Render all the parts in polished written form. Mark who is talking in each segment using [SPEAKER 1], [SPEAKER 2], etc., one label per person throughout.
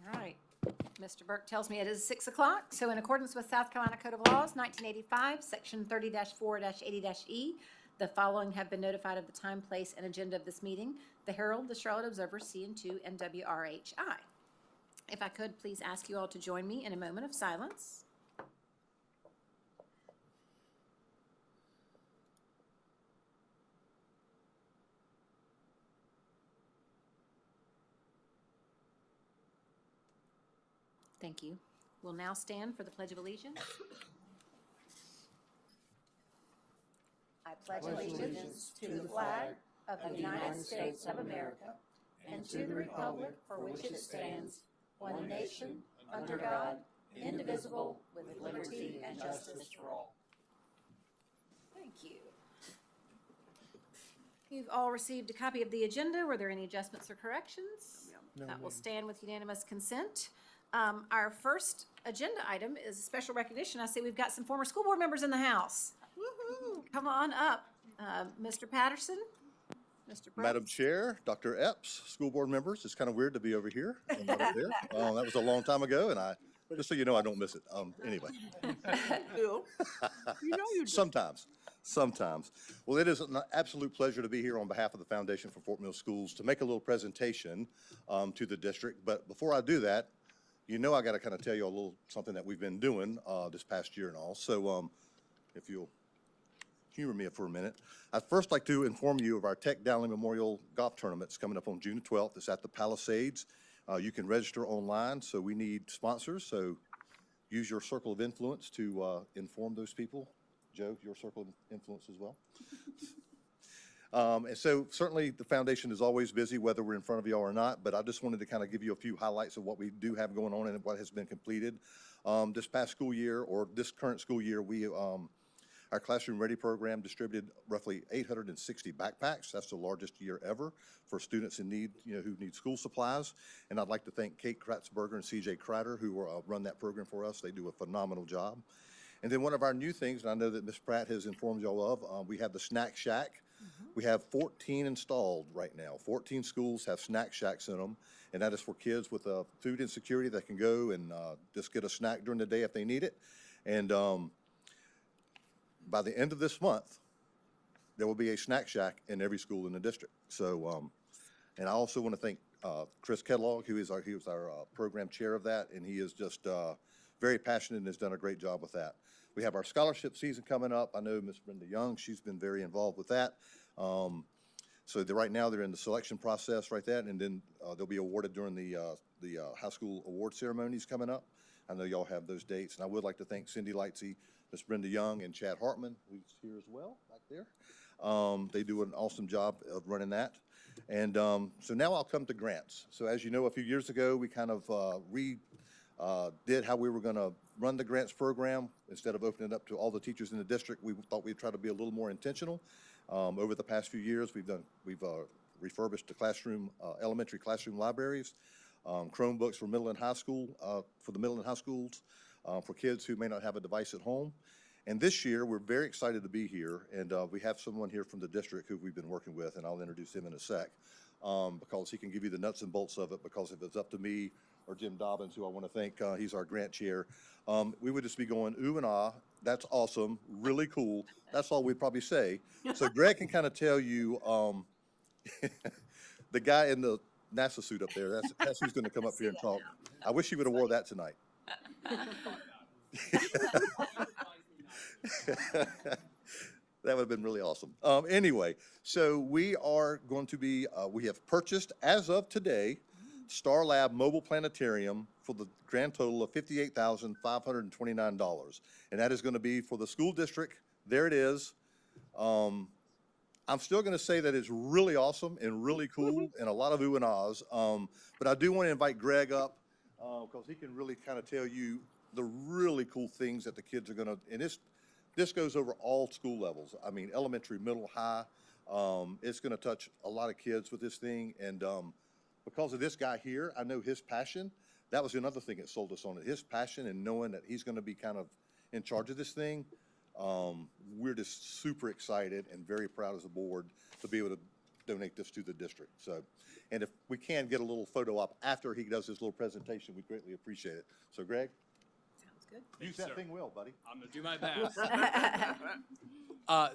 [SPEAKER 1] All right. Mr. Burke tells me it is 6 o'clock. So in accordance with South Carolina Code of Laws, 1985, Section 30-4-80-E, the following have been notified of the time, place, and agenda of this meeting: the Herald, the Charlotte Observer, CN2, and WRHI. If I could, please ask you all to join me in a moment of silence. Thank you. We'll now stand for the Pledge of Allegiance. I pledge allegiance to the flag of the United States of America and to the republic for which it stands, one nation, under God, indivisible, with liberty and justice for all. Thank you. You've all received a copy of the agenda. Were there any adjustments or corrections? No, that will stand with unanimous consent. Our first agenda item is special recognition. I see we've got some former school board members in the house. Woohoo! Come on up. Mr. Patterson, Mr. Brooks.
[SPEAKER 2] Madam Chair, Dr. Epps, school board members, it's kind of weird to be over here and not up there. That was a long time ago, and just so you know, I don't miss it. Anyway.
[SPEAKER 3] You know you do.
[SPEAKER 2] Sometimes. Well, it is an absolute pleasure to be here on behalf of the Foundation for Fort Mill Schools to make a little presentation to the district. But before I do that, you know I got to kind of tell you a little something that we've been doing this past year and all. So if you'll humor me for a minute, I'd first like to inform you of our Tech Downley Memorial Golf Tournament. It's coming up on June 12th. It's at the Palisades. You can register online, so we need sponsors. So use your circle of influence to inform those people. Joe, your circle of influence as well. And so certainly the foundation is always busy, whether we're in front of you or not, but I just wanted to kind of give you a few highlights of what we do have going on and what has been completed. This past school year, or this current school year, our Classroom Ready program distributed roughly 860 backpacks. That's the largest year ever for students in need, who need school supplies. And I'd like to thank Kate Kratzberger and CJ Kreider, who run that program for us. They do a phenomenal job. And then one of our new things, and I know that Ms. Pratt has informed y'all of, we have the Snack Shack. We have 14 installed right now. 14 schools have snack shacks in them, and that is for kids with food insecurity that can go and just get a snack during the day if they need it. And by the end of this month, there will be a snack shack in every school in the district. So, and I also want to thank Chris Kellogg, he was our program chair of that, and he is just very passionate and has done a great job with that. We have our scholarship season coming up. I know Miss Brenda Young, she's been very involved with that. So right now they're in the selection process right there, and then they'll be awarded during the high school award ceremonies coming up. I know y'all have those dates, and I would like to thank Cindy Lightsey, Miss Brenda Young, and Chad Hartman, who's here as well, back there. They do an awesome job of running that. And so now I'll come to grants. So as you know, a few years ago, we kind of did how we were going to run the grants program. Instead of opening it up to all the teachers in the district, we thought we'd try to be a little more intentional. Over the past few years, we've refurbished the elementary classroom libraries, Chromebooks for middle and high school, for the middle and high schools, for kids who may not have a device at home. And this year, we're very excited to be here, and we have someone here from the district who we've been working with, and I'll introduce him in a sec, because he can give you the nuts and bolts of it, because if it's up to me or Jim Dobbins, who I want to thank, he's our grant chair, we would just be going, ooh and ah, that's awesome, really cool. That's all we'd probably say. So Greg can kind of tell you, the guy in the NASA suit up there, that's who's going to come up here and talk. I wish he would have wore that tonight. That would have been really awesome. Anyway, so we are going to be, we have purchased, as of today, Star Lab Mobile Planetarium for the grand total of $58,529. And that is going to be for the school district. There it is. I'm still going to say that it's really awesome and really cool and a lot of ooh and ahs. But I do want to invite Greg up because he can really kind of tell you the really cool things that the kids are going to, and this goes over all school levels. I mean, elementary, middle, high. It's going to touch a lot of kids with this thing. And because of this guy here, I know his passion. That was another thing that sold us on it. His passion and knowing that he's going to be kind of in charge of this thing. We're just super excited and very proud as a board to be able to donate this to the district. So, and if we can get a little photo op after he does his little presentation, we'd greatly appreciate it. So Greg,
[SPEAKER 1] Sounds good.
[SPEAKER 2] use that thing well, buddy.
[SPEAKER 4] I'm going to do my best.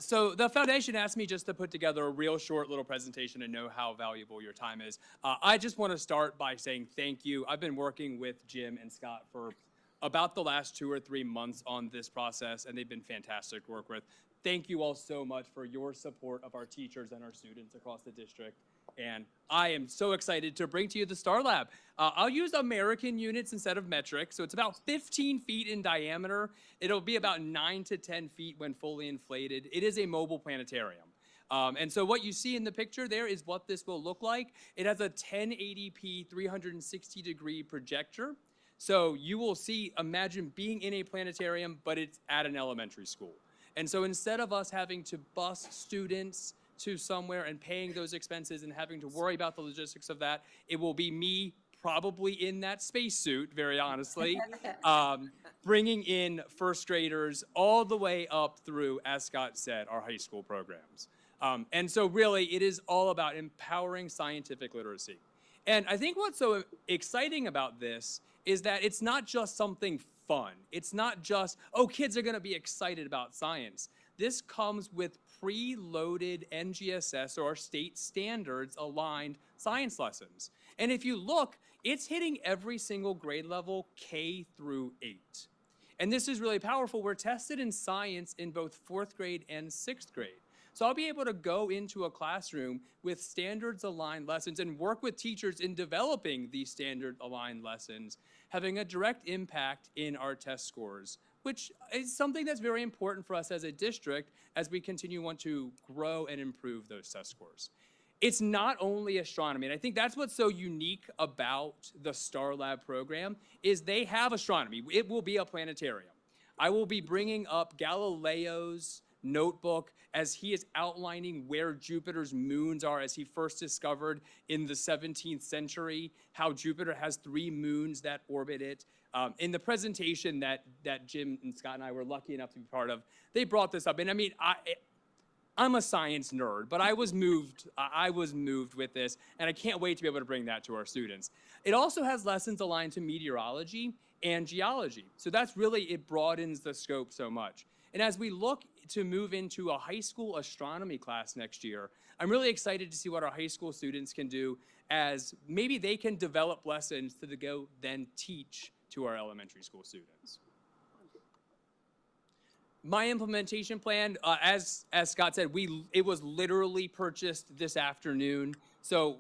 [SPEAKER 4] So the foundation asked me just to put together a real short little presentation and know how valuable your time is. I just want to start by saying thank you. I've been working with Jim and Scott for about the last 2 or 3 months on this process, and they've been fantastic to work with. Thank you all so much for your support of our teachers and our students across the district. And I am so excited to bring to you the Star Lab. I'll use American units instead of metric. So it's about 15 feet in diameter. It'll be about 9 to 10 feet when fully inflated. It is a mobile planetarium. And so what you see in the picture there is what this will look like. It has a 1080p 360-degree projector. So you will see, imagine being in a planetarium, but it's at an elementary school. And so instead of us having to bus students to somewhere and paying those expenses and having to worry about the logistics of that, it will be me probably in that spacesuit, very honestly, bringing in first graders all the way up through, as Scott said, our high school programs. And so really, it is all about empowering scientific literacy. And I think what's so exciting about this is that it's not just something fun. It's not just, oh, kids are going to be excited about science. This comes with preloaded NGSS, or state standards aligned science lessons. And if you look, it's hitting every single grade level, K through 8. And this is really powerful. We're tested in science in both 4th grade and 6th grade. So I'll be able to go into a classroom with standards aligned lessons and work with teachers in developing these standard aligned lessons, having a direct impact in our test scores, which is something that's very important for us as a district as we continue want to grow and improve those test scores. It's not only astronomy, and I think that's what's so unique about the Star Lab program, is they have astronomy. It will be a planetarium. I will be bringing up Galileo's notebook as he is outlining where Jupiter's moons are, as he first discovered in the 17th century, how Jupiter has 3 moons that orbit it. In the presentation that Jim and Scott and I were lucky enough to be part of, they brought this up. And I mean, I'm a science nerd, but I was moved with this, and I can't wait to be able to bring that to our students. It also has lessons aligned to meteorology and geology. So that's really, it broadens the scope so much. And as we look to move into a high school astronomy class next year, I'm really excited to see what our high school students can do, as maybe they can develop lessons to go then teach to our elementary school students. My implementation plan, as Scott said, it was literally purchased this afternoon. So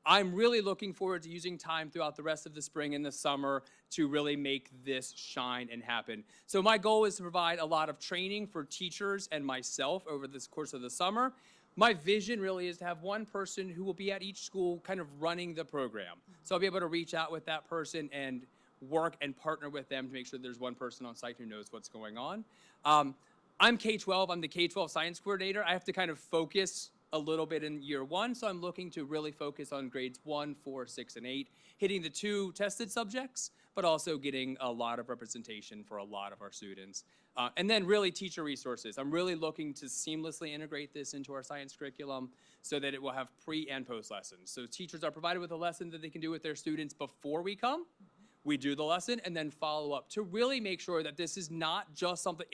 [SPEAKER 4] I'm really looking forward to using time throughout the rest of the spring and the summer to really make this shine and happen. So my goal is to provide a lot of training for teachers and myself over this course of the summer. My vision really is to have one person who will be at each school kind of running the program. So I'll be able to reach out with that person and work and partner with them to make sure there's one person on site who knows what's going on. I'm K-12, I'm the K-12 science coordinator. I have to kind of focus a little bit in year 1, so I'm looking to really focus on grades 1, 4, 6, and 8, hitting the 2 tested subjects, but also getting a lot of representation for a lot of our students. And then really teacher resources. I'm really looking to seamlessly integrate this into our science curriculum so that it will have pre and post lessons. So teachers are provided with a lesson that they can do with their students before we come. We do the lesson and then follow up to really make sure that this is not just something,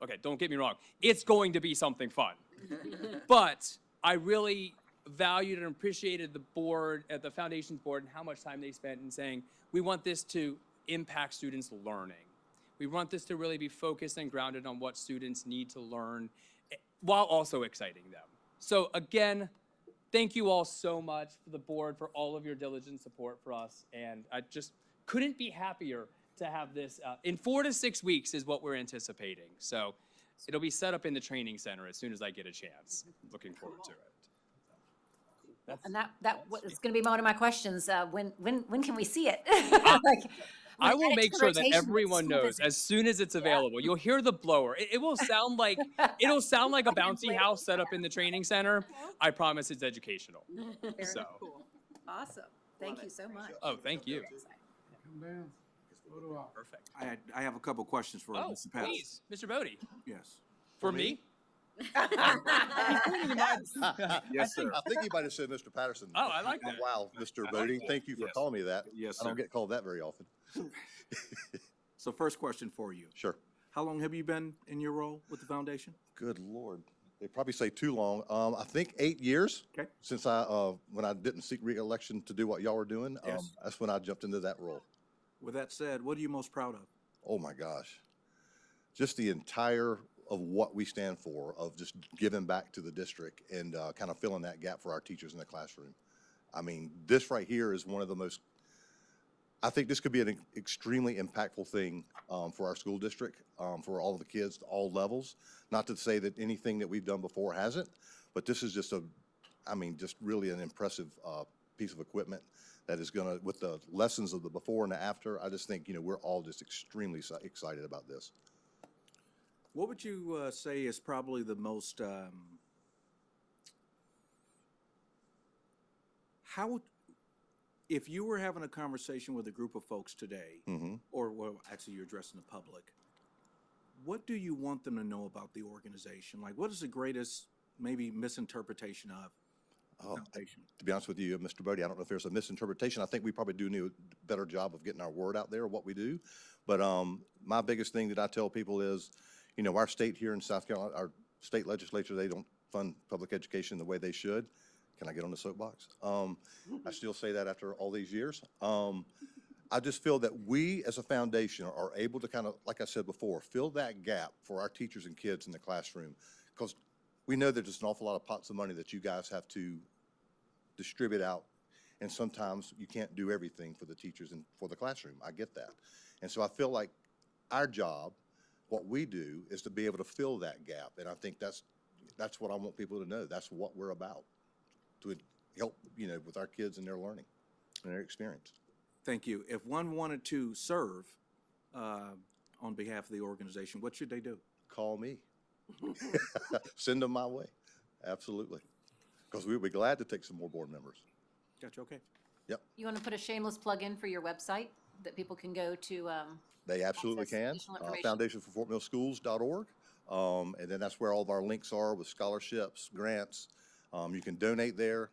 [SPEAKER 4] okay, don't get me wrong, it's going to be something fun. But I really valued and appreciated the board, the foundation's board, and how much time they spent in saying, we want this to impact students' learning. We want this to really be focused and grounded on what students need to learn while also exciting them. So again, thank you all so much for the board, for all of your diligent support for us. And I just couldn't be happier to have this. In 4 to 6 weeks is what we're anticipating. So it'll be set up in the training center as soon as I get a chance. Looking forward to it.
[SPEAKER 1] And that was going to be one of my questions. When can we see it?
[SPEAKER 4] I will make sure that everyone knows as soon as it's available. You'll hear the blower. It will sound like a bouncy house set up in the training center. I promise it's educational. So
[SPEAKER 1] Cool. Awesome. Thank you so much.
[SPEAKER 4] Oh, thank you.
[SPEAKER 5] Come down. Photo op.
[SPEAKER 4] Perfect.
[SPEAKER 6] I have a couple questions for Mr. Patterson.
[SPEAKER 4] Please, Mr. Bodie.
[SPEAKER 6] Yes.
[SPEAKER 4] For me?
[SPEAKER 6] Yes, sir.
[SPEAKER 2] I think you might have said Mr. Patterson.
[SPEAKER 4] Oh, I like that.
[SPEAKER 2] Wow, Mr. Bodie, thank you for
[SPEAKER 6] Yes.
[SPEAKER 2] calling me that.
[SPEAKER 6] Yes,
[SPEAKER 2] I don't
[SPEAKER 6] sir.
[SPEAKER 2] get called that very often.
[SPEAKER 6] So first question for you.
[SPEAKER 2] Sure.
[SPEAKER 6] How long have you been in your role with the foundation?
[SPEAKER 2] Good Lord. They probably say too long. I think 8 years.
[SPEAKER 6] Okay.
[SPEAKER 2] Since when I didn't seek re-election to do what y'all were doing.
[SPEAKER 6] Yes.
[SPEAKER 2] That's when I jumped into that role.
[SPEAKER 6] With that said, what are you most proud of?
[SPEAKER 2] Oh my gosh. Just the entire of what we stand for, of just giving back to the district and kind of filling that gap for our teachers in the classroom. I mean, this right here is one of the most, I think this could be an extremely impactful thing for our school district, for all of the kids, all levels. Not to say that anything that we've done before hasn't, but this is just just really an impressive piece of equipment that is going to, with the lessons of the before and the after, I just think, we're all just extremely excited about this.
[SPEAKER 6] What would you say is probably the most, if you were having a conversation with a group of folks today, or well, actually you're addressing the public, what do you want them to know about the organization? Like, what is the greatest maybe misinterpretation of the foundation?
[SPEAKER 2] To be honest with you, Mr. Bodie, I don't know if there's a misinterpretation. I think we probably do need a better job of getting our word out there of what we do. But my biggest thing that I tell people is, our state here in South Carolina, our state legislature, they don't fund public education the way they should. Can I get on the soapbox? I still say that after all these years. I just feel that we as a foundation are able to kind of, like I said before, fill that gap for our teachers and kids in the classroom. Because we know that there's an awful lot of pots of money that you guys have to distribute out. And sometimes you can't do everything for the teachers and for the classroom. I get that. And so I feel like our job, what we do, is to be able to fill that gap. And I think that's what I want people to know. That's what we're about, to help, with our kids and their learning and their experience.
[SPEAKER 6] Thank you. If one wanted to serve on behalf of the organization, what should they do?
[SPEAKER 2] Call me. Send them my way. Absolutely. Because we'd be glad to take some more board members.
[SPEAKER 6] Gotcha, okay.
[SPEAKER 2] Yep.
[SPEAKER 1] You want to put a shameless plug in for your website that people can go to?
[SPEAKER 2] They absolutely
[SPEAKER 1] access
[SPEAKER 2] can.
[SPEAKER 1] additional information?
[SPEAKER 2] FoundationForFortMillSchools.org. And then that's where all of our links are with scholarships, grants. You can donate there.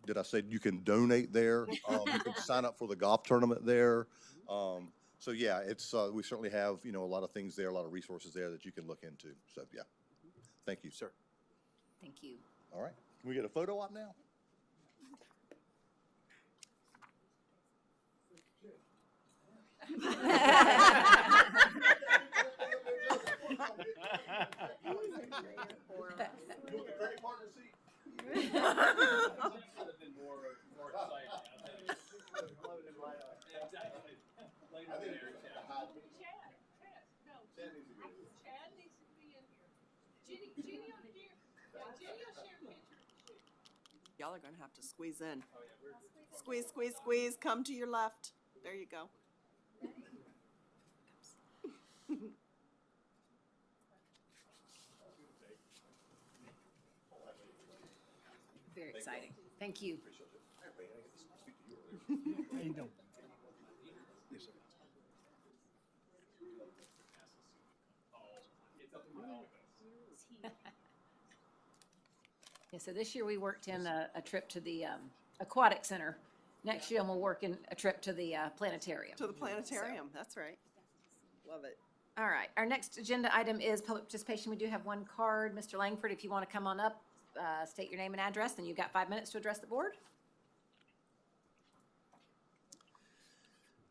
[SPEAKER 2] Did I say you can donate there? You can sign up for the golf tournament there. So yeah, it's we certainly have a lot of things there, a lot of resources there that you can look into. So yeah, thank you, sir.
[SPEAKER 1] Thank you.
[SPEAKER 2] All right, can we get a photo op now?
[SPEAKER 3] Chad needs to be in here. Jenny will share pictures. Y'all are gonna have to squeeze in. Squeeze, squeeze, squeeze, come to your left. There you go.
[SPEAKER 1] Very exciting. Thank you. Yeah, so this year we worked in a trip to the aquatic center. Next year we'll work in a trip to the planetarium.
[SPEAKER 3] To the planetarium, that's right. Love it.
[SPEAKER 1] All right, our next agenda item is public participation. We do have one card. Mr. Langford, if you want to come on up, state your name and address, then you've got 5 minutes to address the board.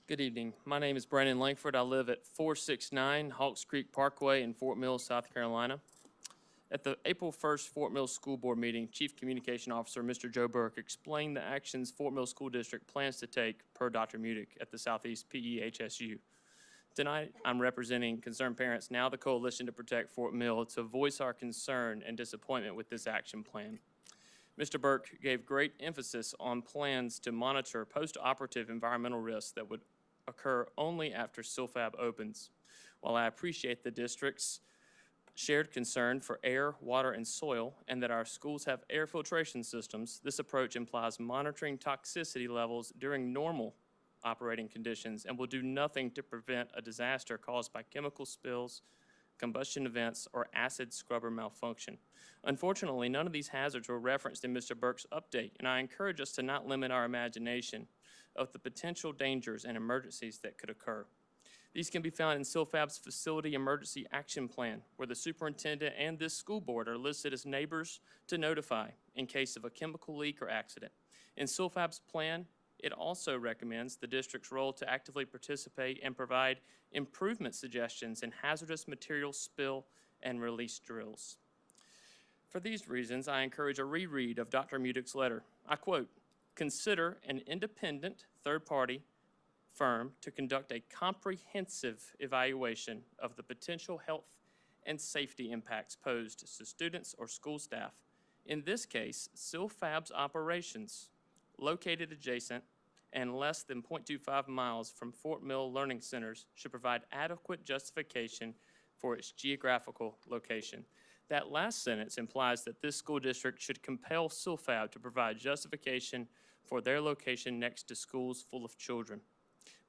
[SPEAKER 7] Good evening. My name is Brandon Langford. I live at 469 Hawks Creek Parkway in Fort Mill, South Carolina. At the April 1st Fort Mill School Board meeting, Chief Communication Officer Mr. Joe Burke explained the actions Fort Mill School District plans to take per Dr. Mudick at the Southeast PEHSU. Tonight, I'm representing concerned parents, now the Coalition to Protect Fort Mill, to voice our concern and disappointment with this action plan. Mr. Burke gave great emphasis on plans to monitor post-operative environmental risks that would occur only after SILFAB opens. While I appreciate the district's shared concern for air, water, and soil, and that our schools have air filtration systems, this approach implies monitoring toxicity levels during normal operating conditions and will do nothing to prevent a disaster caused by chemical spills combustion events, or acid scrubber malfunction. Unfortunately, none of these hazards were referenced in Mr. Burke's update, and I encourage us to not limit our imagination of the potential dangers and emergencies that could occur. These can be found in SILFAB's Facility Emergency Action Plan, where the superintendent and this school board are listed as neighbors to notify in case of a chemical leak or accident. In SILFAB's plan, it also recommends the district's role to actively participate and provide improvement suggestions in hazardous material spill and release drills. For these reasons, I encourage a reread of Dr. Mudick's letter. I quote, "Consider an independent third-party firm to conduct a comprehensive evaluation of the potential health and safety impacts posed to students or school staff. In this case, SILFAB's operations located adjacent and less than 0.25 miles from Fort Mill Learning Centers should provide adequate justification for its geographical location." That last sentence implies that this school district should compel SILFAB to provide justification for their location next to schools full of children.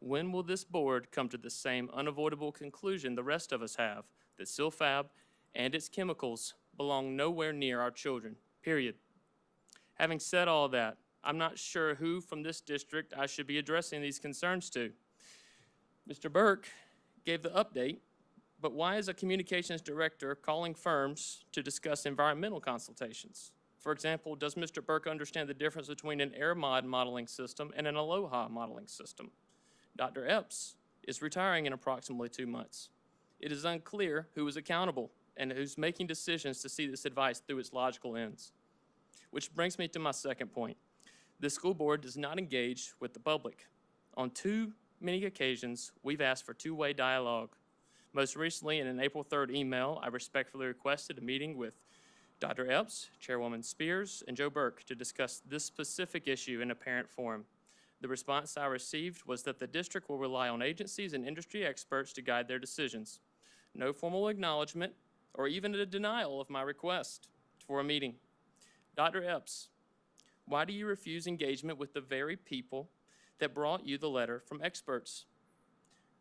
[SPEAKER 7] When will this board come to the same unavoidable conclusion the rest of us have, that SILFAB and its chemicals belong nowhere near our children, period? Having said all that, I'm not sure who from this district I should be addressing these concerns to. Mr. Burke gave the update, but why is a communications director calling firms to discuss environmental consultations? For example, does Mr. Burke understand the difference between an AirMod modeling system and an Aloha modeling system? Dr. Epps is retiring in approximately 2 months. It is unclear who is accountable and who's making decisions to see this advice through its logical ends. Which brings me to my second point. The school board does not engage with the public. On too many occasions, we've asked for two-way dialogue. Most recently, in an April 3rd email, I respectfully requested a meeting with Dr. Epps, Chairwoman Spears, and Joe Burke to discuss this specific issue in a parent forum. The response I received was that the district will rely on agencies and industry experts to guide their decisions. No formal acknowledgement or even a denial of my request for a meeting. Dr. Epps, why do you refuse engagement with the very people that brought you the letter from experts?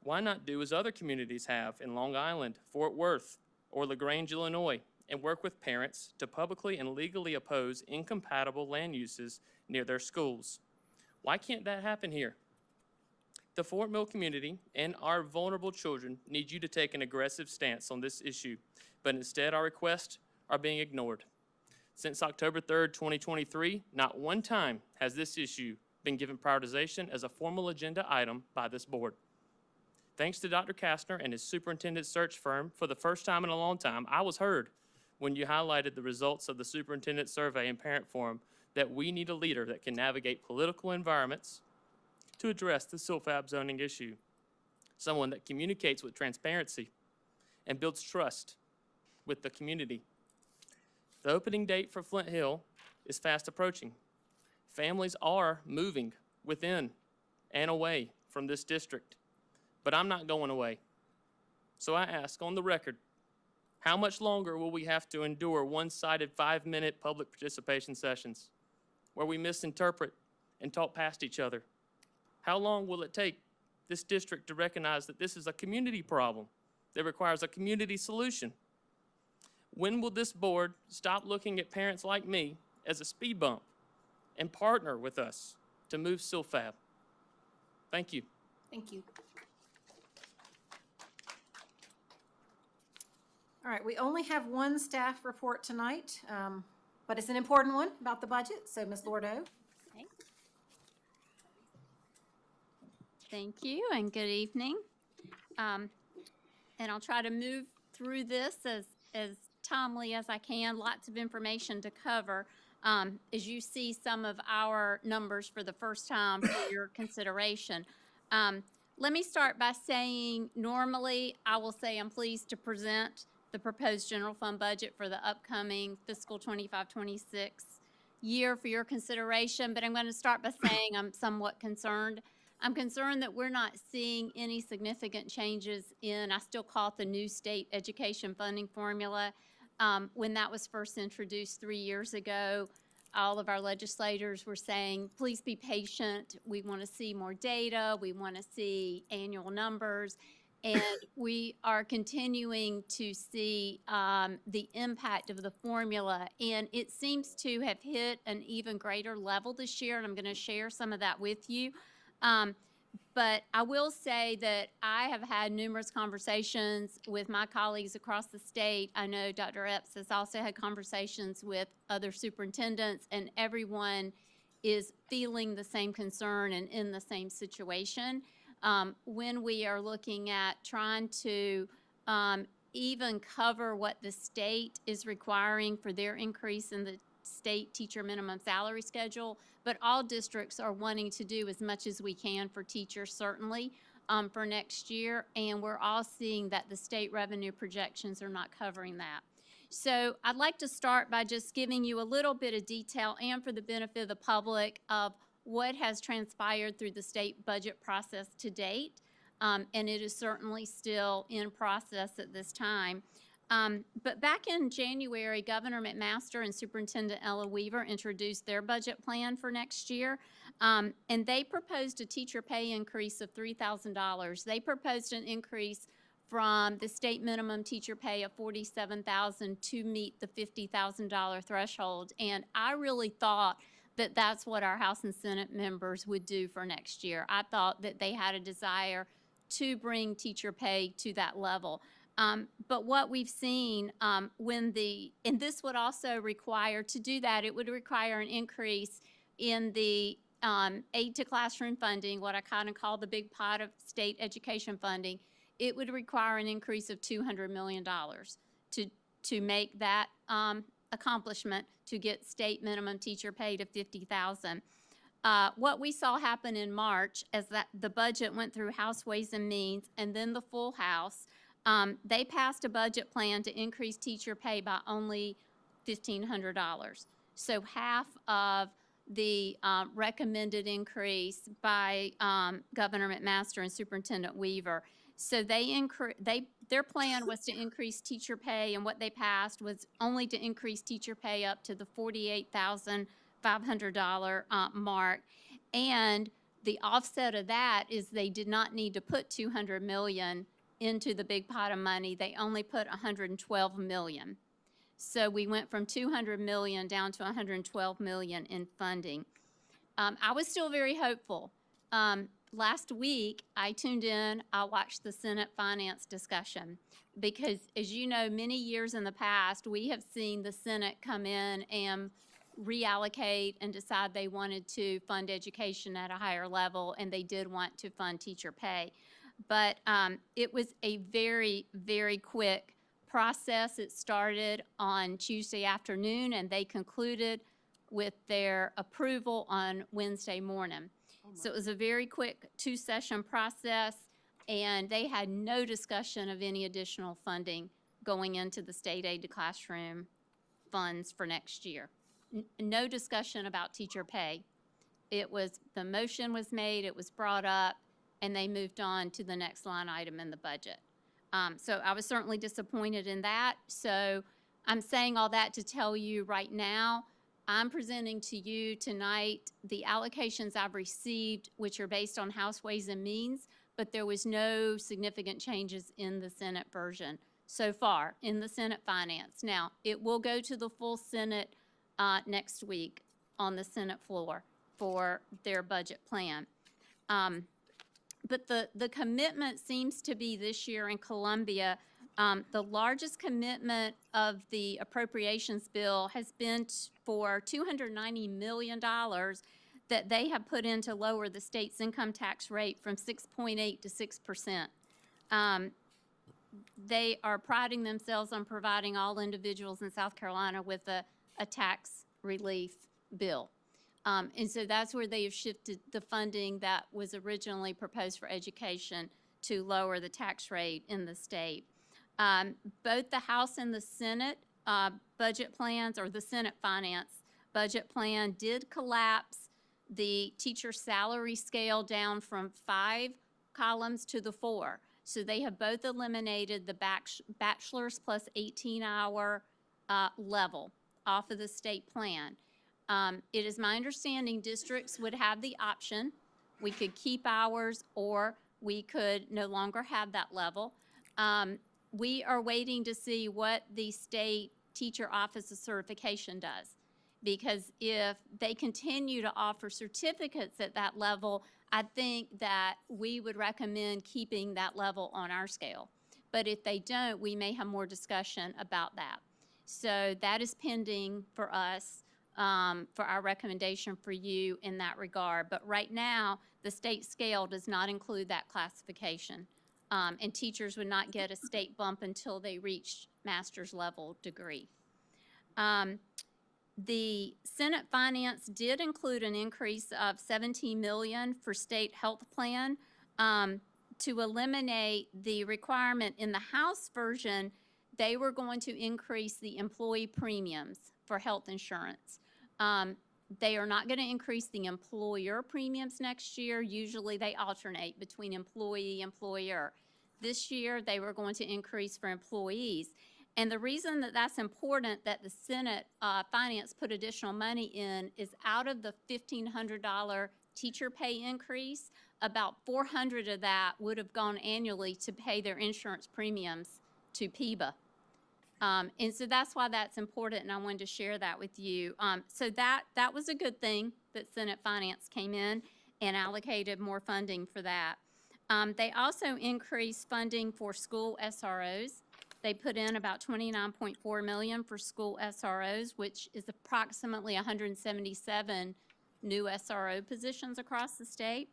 [SPEAKER 7] Why not do as other communities have in Long Island, Fort Worth, or LaGrange, Illinois, and work with parents to publicly and legally oppose incompatible land uses near their schools? Why can't that happen here? The Fort Mill community and our vulnerable children need you to take an aggressive stance on this issue, but instead our requests are being ignored. Since October 3rd, 2023, not one time has this issue been given prioritization as a formal agenda item by this board. Thanks to Dr. Kastner and his superintendent search firm, for the first time in a long time, I was heard when you highlighted the results of the superintendent survey and parent forum that we need a leader that can navigate political environments to address the SILFAB zoning issue. Someone that communicates with transparency and builds trust with the community. The opening date for Flint Hill is fast approaching. Families are moving within and away from this district, but I'm not going away. So I ask on the record, how much longer will we have to endure one-sided 5-minute public participation sessions where we misinterpret and talk past each other? How long will it take this district to recognize that this is a community problem that requires a community solution? When will this board stop looking at parents like me as a speed bump and partner with us to move SILFAB? Thank you.
[SPEAKER 1] Thank you. All right, we only have one staff report tonight, but it's an important one about the budget. So Ms. Lordo.
[SPEAKER 8] Okay. Thank you and good evening. And I'll try to move through this as timely as I can. Lots of information to cover. As you see some of our numbers for the first time for your consideration. Let me start by saying normally I will say I'm pleased to present the proposed general fund budget for the upcoming fiscal 25-26 year for your consideration, but I'm going to start by saying I'm somewhat concerned. I'm concerned that we're not seeing any significant changes in, I still call it the new state education funding formula. When that was first introduced 3 years ago, all of our legislators were saying, please be patient. We want to see more data. We want to see annual numbers. And we are continuing to see the impact of the formula, and it seems to have hit an even greater level this year, and I'm going to share some of that with you. But I will say that I have had numerous conversations with my colleagues across the state. I know Dr. Epps has also had conversations with other superintendents, and everyone is feeling the same concern and in the same situation. When we are looking at trying to even cover what the state is requiring for their increase in the state teacher minimum salary schedule, but all districts are wanting to do as much as we can for teachers, certainly, for next year, and we're all seeing that the state revenue projections are not covering that. So I'd like to start by just giving you a little bit of detail, and for the benefit of the public, of what has transpired through the state budget process to date, and it is certainly still in process at this time. But back in January, Governor McMaster and Superintendent Ella Weaver introduced their budget plan for next year, and they proposed a teacher pay increase of $3,000. They proposed an increase from the state minimum teacher pay of $47,000 to meet the $50,000 threshold, and I really thought that that's what our House and Senate members would do for next year. I thought that they had a desire to bring teacher pay to that level. But what we've seen and this would also require, to do that, it would require an increase in the aid to classroom funding, what I kind of call the big pot of state education funding. It would require an increase of $200 million to make that accomplishment, to get state minimum teacher pay to $50,000. What we saw happen in March, as that the budget went through House Ways and Means and then the full House, they passed a budget plan to increase teacher pay by only $1,500. So half of the recommended increase by Governor McMaster and Superintendent Weaver. So their plan was to increase teacher pay, and what they passed was only to increase teacher pay up to the $48,500 mark. And the offset of that is they did not need to put $200 million into the big pot of money. They only put $112 million. So we went from $200 million down to $112 million in funding. I was still very hopeful. Last week, I tuned in, I watched the Senate finance discussion, because as you know, many years in the past, we have seen the Senate come in and reallocate and decide they wanted to fund education at a higher level, and they did want to fund teacher pay. But it was a very, very quick process. It started on Tuesday afternoon, and they concluded with their approval on Wednesday morning. So it was a very quick two-session process, and they had no discussion of any additional funding going into the state aid to classroom funds for next year. No discussion about teacher pay. The motion was made, it was brought up, and they moved on to the next line item in the budget. So I was certainly disappointed in that. So I'm saying all that to tell you right now, I'm presenting to you tonight the allocations I've received, which are based on House Ways and Means, but there was no significant changes in the Senate version so far, in the Senate finance. Now, it will go to the full Senate next week on the Senate floor for their budget plan. But the commitment seems to be this year in Columbia, the largest commitment of the appropriations bill has been for $290 million that they have put in to lower the state's income tax rate from 6.8 to 6%. They are priding themselves on providing all individuals in South Carolina with a tax relief bill. And so that's where they have shifted the funding that was originally proposed for education to lower the tax rate in the state. Both the House and the Senate budget plans, or the Senate finance budget plan, did collapse the teacher salary scale down from 5 columns to the 4. So they have both eliminated the bachelor's plus 18-hour level off of the state plan. It is my understanding districts would have the option We could keep ours, or we could no longer have that level. We are waiting to see what the state teacher office of certification does. Because if they continue to offer certificates at that level, I think that we would recommend keeping that level on our scale. But if they don't, we may have more discussion about that. So that is pending for us, for our recommendation for you in that regard. But right now, the state scale does not include that classification. And teachers would not get a state bump until they reach master's level degree. The Senate Finance did include an increase of $17 million for state health plan to eliminate the requirement in the House version. They were going to increase the employee premiums for health insurance. They are not going to increase the employer premiums next year. Usually they alternate between employee, employer. This year they were going to increase for employees. And the reason that that's important that the Senate Finance put additional money in is out of the $1,500 teacher pay increase, about $400 of that would have gone annually to pay their insurance premiums to PEBA. And so that's why that's important, and I wanted to share that with you. So that was a good thing that Senate Finance came in and allocated more funding for that. They also increased funding for school SROs. They put in about $29.4 million for school SROs, which is approximately 177 new SRO positions across the state.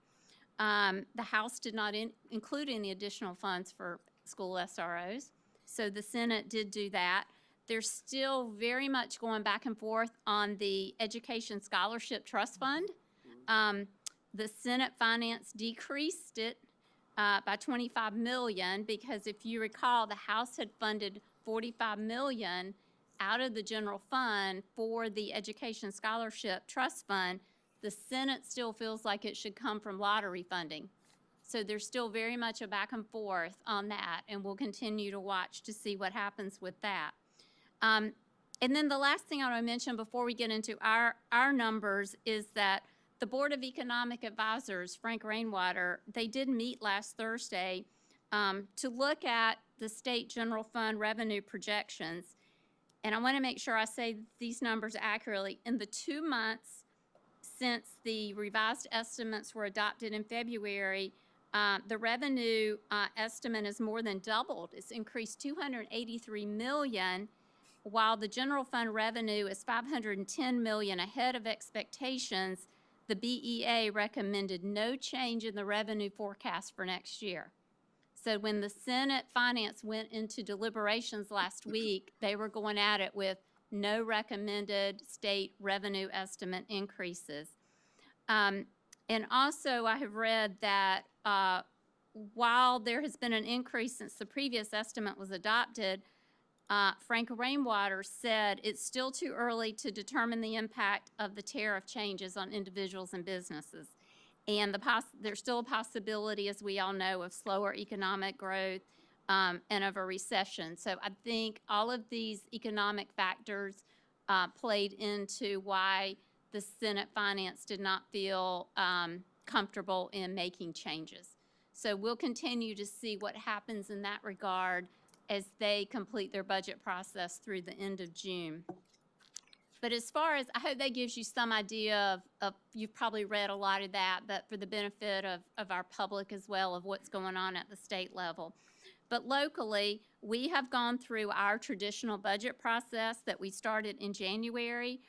[SPEAKER 8] The House did not include any additional funds for school SROs, so the Senate did do that. They're still very much going back and forth on the Education Scholarship Trust Fund. The Senate Finance decreased it by $25 million, because if you recall, the House had funded $45 million out of the general fund for the Education Scholarship Trust Fund. The Senate still feels like it should come from lottery funding. So there's still very much a back and forth on that, and we'll continue to watch to see what happens with that. And then the last thing I want to mention before we get into our numbers is that the Board of Economic Advisors, Frank Rainwater, they did meet last Thursday to look at the state general fund revenue projections. And I want to make sure I say these numbers accurately. In the 2 months since the revised estimates were adopted in February, the revenue estimate is more than doubled. It's increased $283 million, while the general fund revenue is $510 million ahead of expectations. The BEA recommended no change in the revenue forecast for next year. So when the Senate Finance went into deliberations last week, they were going at it with no recommended state revenue estimate increases. And also, I have read that while there has been an increase since the previous estimate was adopted, Frank Rainwater said it's still too early to determine the impact of the tariff changes on individuals and businesses. And there's still a possibility, as we all know, of slower economic growth and of a recession. So I think all of these economic factors played into why the Senate Finance did not feel comfortable in making changes. So we'll continue to see what happens in that regard as they complete their budget process through the end of June. But as far as, I hope that gives you some idea of you've probably read a lot of that, but for the benefit of our public as well, of what's going on at the state level. But locally, we have gone through our traditional budget process that we started in January.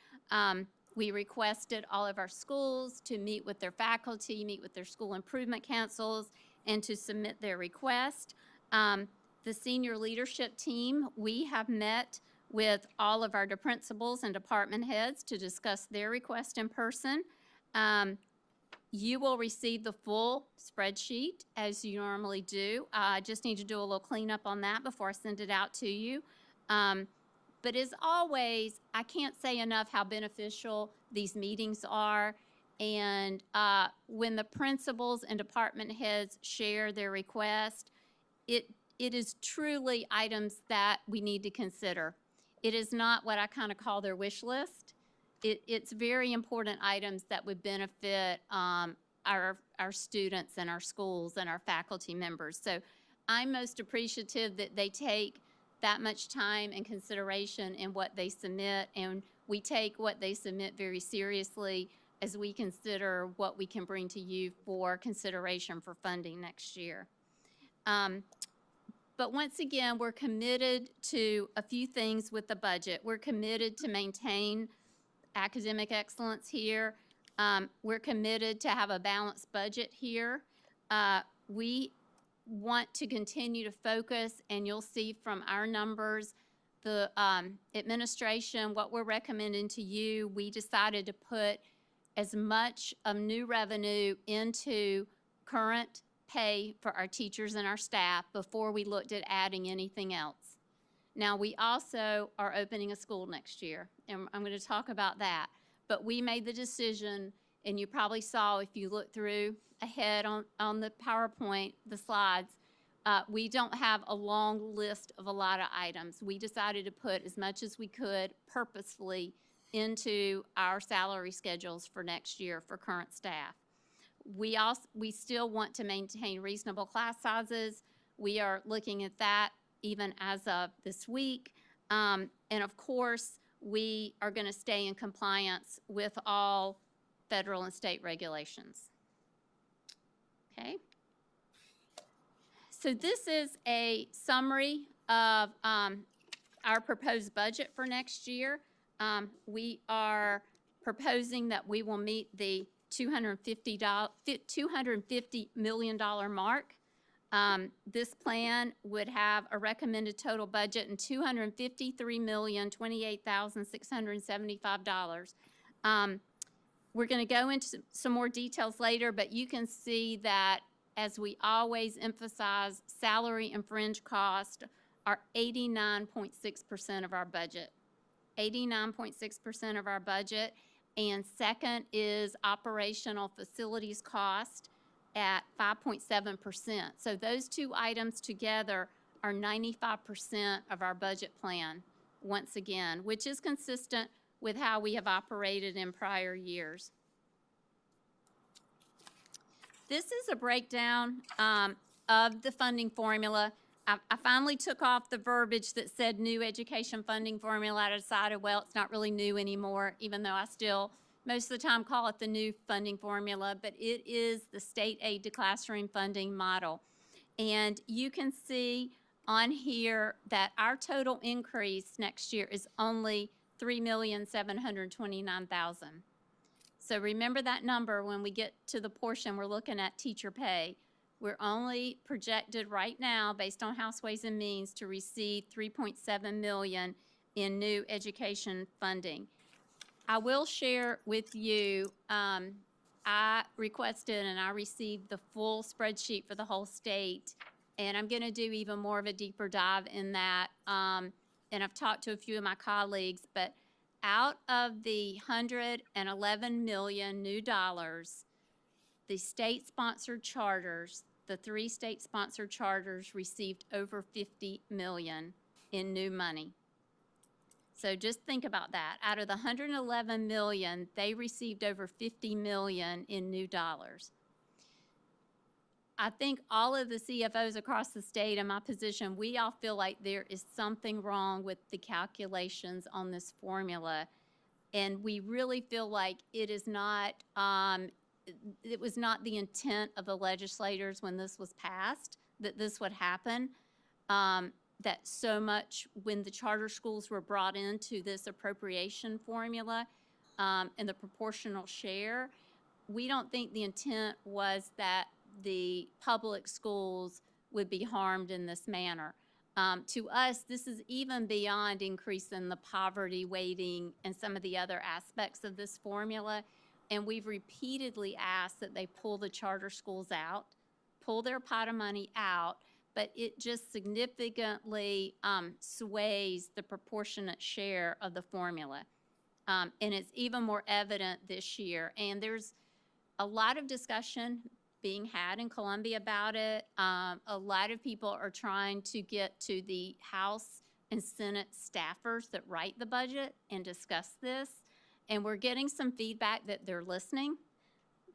[SPEAKER 8] We requested all of our schools to meet with their faculty, meet with their school improvement councils, and to submit their request. The senior leadership team, we have met with all of our principals and department heads to discuss their request in person. You will receive the full spreadsheet as you normally do. I just need to do a little cleanup on that before I send it out to you. But as always, I can't say enough how beneficial these meetings are. And when the principals and department heads share their request, it is truly items that we need to consider. It is not what I kind of call their wish list. It's very important items that would benefit our students and our schools and our faculty members. So I'm most appreciative that they take that much time and consideration in what they submit, and we take what they submit very seriously as we consider what we can bring to you for consideration for funding next year. But once again, we're committed to a few things with the budget. We're committed to maintain academic excellence here. We're committed to have a balanced budget here. We want to continue to focus, and you'll see from our numbers, the administration, what we're recommending to you, we decided to put as much of new revenue into current pay for our teachers and our staff before we looked at adding anything else. Now, we also are opening a school next year, and I'm going to talk about that. But we made the decision, and you probably saw if you look through ahead on the PowerPoint, the slides, we don't have a long list of a lot of items. We decided to put as much as we could purposefully into our salary schedules for next year for current staff. We still want to maintain reasonable class sizes. We are looking at that even as of this week. And of course, we are going to stay in compliance with all federal and state regulations. Okay. So this is a summary of our proposed budget for next year. We are proposing that we will meet the $250 million mark. This plan would have a recommended total budget in $253,028,675. We're going to go into some more details later, but you can see that, as we always emphasize, salary and fringe costs are 89.6% of our budget. 89.6% of our budget. And second is operational facilities cost at 5.7%. So those two items together are 95% of our budget plan, once again, which is consistent with how we have operated in prior years. This is a breakdown of the funding formula. I finally took off the verbiage that said new education funding formula. I decided, well, it's not really new anymore, even though I still most of the time call it the new funding formula, but it is the state aid to classroom funding model. And you can see on here that our total increase next year is only $3,729,000. So remember that number when we get to the portion we're looking at teacher pay. We're only projected right now, based on House Ways and Means, to receive $3.7 million in new education funding. I will share with you, I requested and I received the full spreadsheet for the whole state, and I'm going to do even more of a deeper dive in that. And I've talked to a few of my colleagues, but out of the $111 million new dollars, the state-sponsored charters, the 3 state-sponsored charters received over $50 million in new money. So just think about that. Out of the $111 million, they received over $50 million in new dollars. I think all of the CFOs across the state, in my position, we all feel like there is something wrong with the calculations on this formula. And we really feel like it is not, it was not the intent of the legislators when this was passed that this would happen. That so much when the charter schools were brought into this appropriation formula and the proportional share, we don't think the intent was that the public schools would be harmed in this manner. To us, this is even beyond increasing the poverty weighting and some of the other aspects of this formula. And we've repeatedly asked that they pull the charter schools out, pull their pot of money out, but it just significantly sways the proportionate share of the formula. And it's even more evident this year. And there's a lot of discussion being had in Columbia about it. A lot of people are trying to get to the House and Senate staffers that write the budget and discuss this. And we're getting some feedback that they're listening,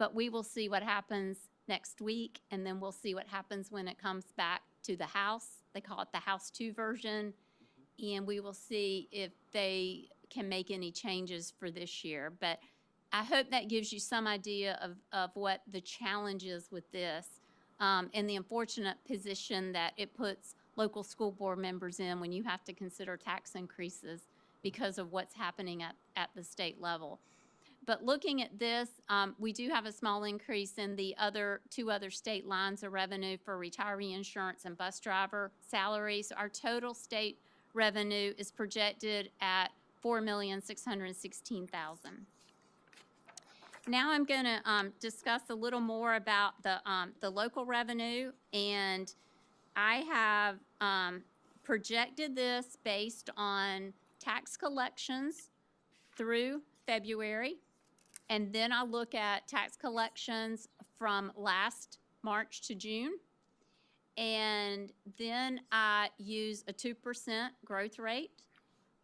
[SPEAKER 8] but we will see what happens next week, and then we'll see what happens when it comes back to the House. They call it the House 2 version, and we will see if they can make any changes for this year. But I hope that gives you some idea of what the challenge is with this, and the unfortunate position that it puts local school board members in when you have to consider tax increases because of what's happening at the state level. But looking at this, we do have a small increase in the two other state lines of revenue for retiree insurance and bus driver salaries. Our total state revenue is projected at $4,616,000. Now I'm going to discuss a little more about the local revenue, and I have projected this based on tax collections through February, and then I look at tax collections from last March to June, and then I use a 2% growth rate.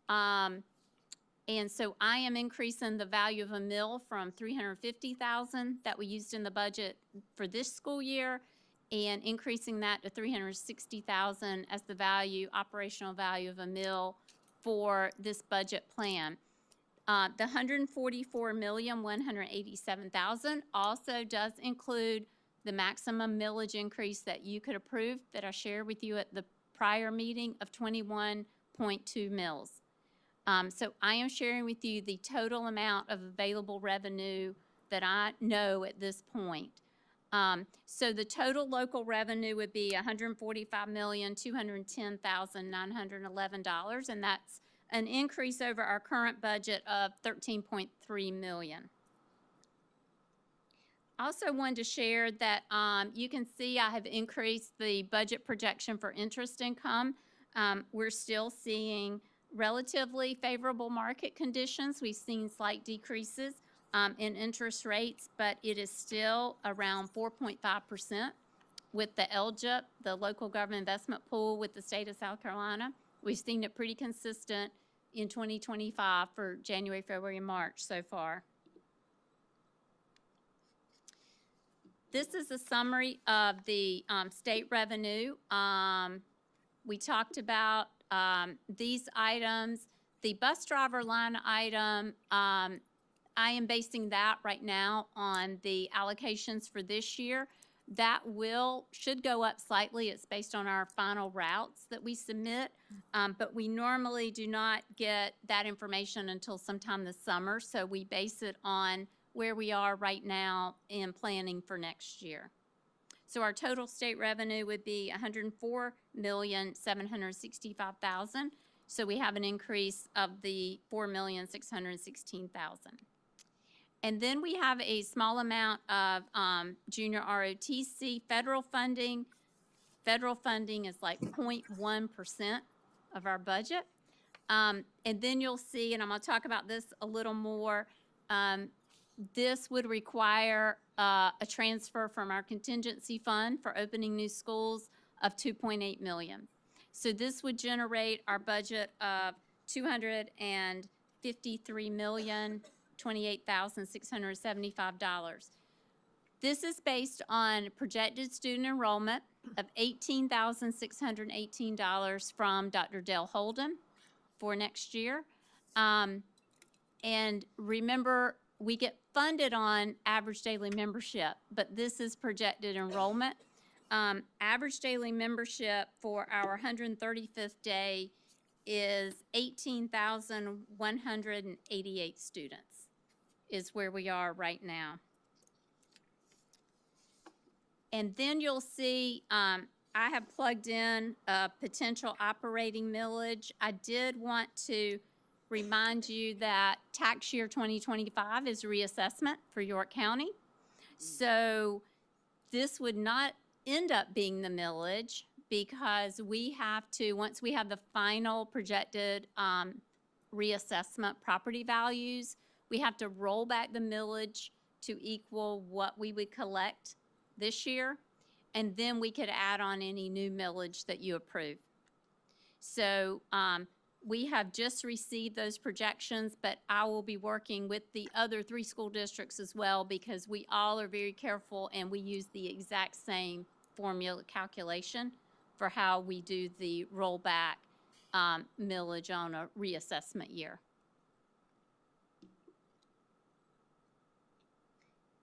[SPEAKER 8] And so I am increasing the value of a mill from $350,000 that we used in the budget for this school year, and increasing that to $360,000 as the operational value of a mill for this budget plan. The $144,187,000 also does include the maximum millage increase that you could approve that I shared with you at the prior meeting of 21.2 mills. So I am sharing with you the total amount of available revenue that I know at this point. So the total local revenue would be $145,210,911, and that's an increase over our current budget of $13.3 million. I also wanted to share that you can see I have increased the budget projection for interest income. We're still seeing relatively favorable market conditions. We've seen slight decreases in interest rates, but it is still around 4.5% with the LGIP, the Local Government Investment Pool with the state of South Carolina. We've seen it pretty consistent in 2025 for January, February, and March so far. This is a summary of the state revenue. We talked about these items. The bus driver line item, I am basing that right now on the allocations for this year. That should go up slightly. It's based on our final routes that we submit, but we normally do not get that information until sometime this summer, so we base it on where we are right now in planning for next year. So our total state revenue would be $104,765,000. So we have an increase of the $4,616,000. And then we have a small amount of junior ROTC federal funding. Federal funding is like 0.1% of our budget. And then you'll see, and I'm going to talk about this a little more, this would require a transfer from our contingency fund for opening new schools of $2.8 million. So this would generate our budget of $253,028,675. This is based on projected student enrollment of $18,618 from Dr. Dale Holden for next year. And remember, we get funded on average daily membership, but this is projected enrollment. Average daily membership for our 135th day is 18,188 students is where we are right now. And then you'll see I have plugged in a potential operating millage. I did want to remind you that tax year 2025 is reassessment for York County. So this would not end up being the millage because we have to, once we have the final projected reassessment property values, we have to roll back the millage to equal what we would collect this year, and then we could add on any new millage that you approve. So We have just received those projections, but I will be working with the other 3 school districts as well because we all are very careful and we use the exact same formula calculation for how we do the rollback millage on a reassessment year.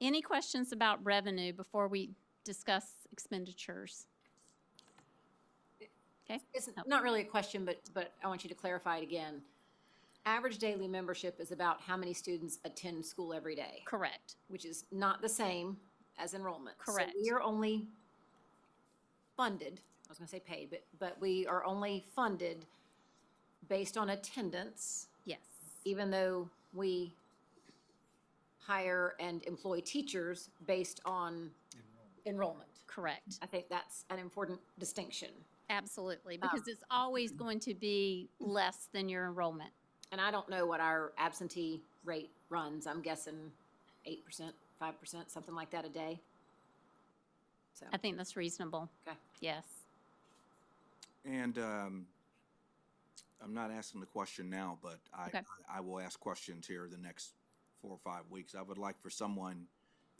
[SPEAKER 8] Any questions about revenue before we discuss expenditures? Okay.
[SPEAKER 1] It's
[SPEAKER 8] No.
[SPEAKER 1] not really a question, but I want you to clarify it again. Average daily membership is about how many students attend school every day,
[SPEAKER 8] Correct.
[SPEAKER 1] which is not the same as enrollment.
[SPEAKER 8] Correct.
[SPEAKER 1] So we are only funded, I was gonna say paid, but we are only funded based on attendance,
[SPEAKER 8] Yes.
[SPEAKER 1] even though we hire and employ teachers based on enrollment.
[SPEAKER 8] Correct.
[SPEAKER 1] I think that's an important distinction.
[SPEAKER 8] Absolutely, because it's always going to be less than your enrollment.
[SPEAKER 1] And I don't know what our absentee rate runs. I'm guessing 8%, 5%, something like that a day. So,
[SPEAKER 8] I think that's reasonable.
[SPEAKER 1] okay.
[SPEAKER 8] Yes.
[SPEAKER 6] And I'm not asking the question now, but
[SPEAKER 8] Okay.
[SPEAKER 6] I will ask questions here the next 4 or 5 weeks. I would like for someone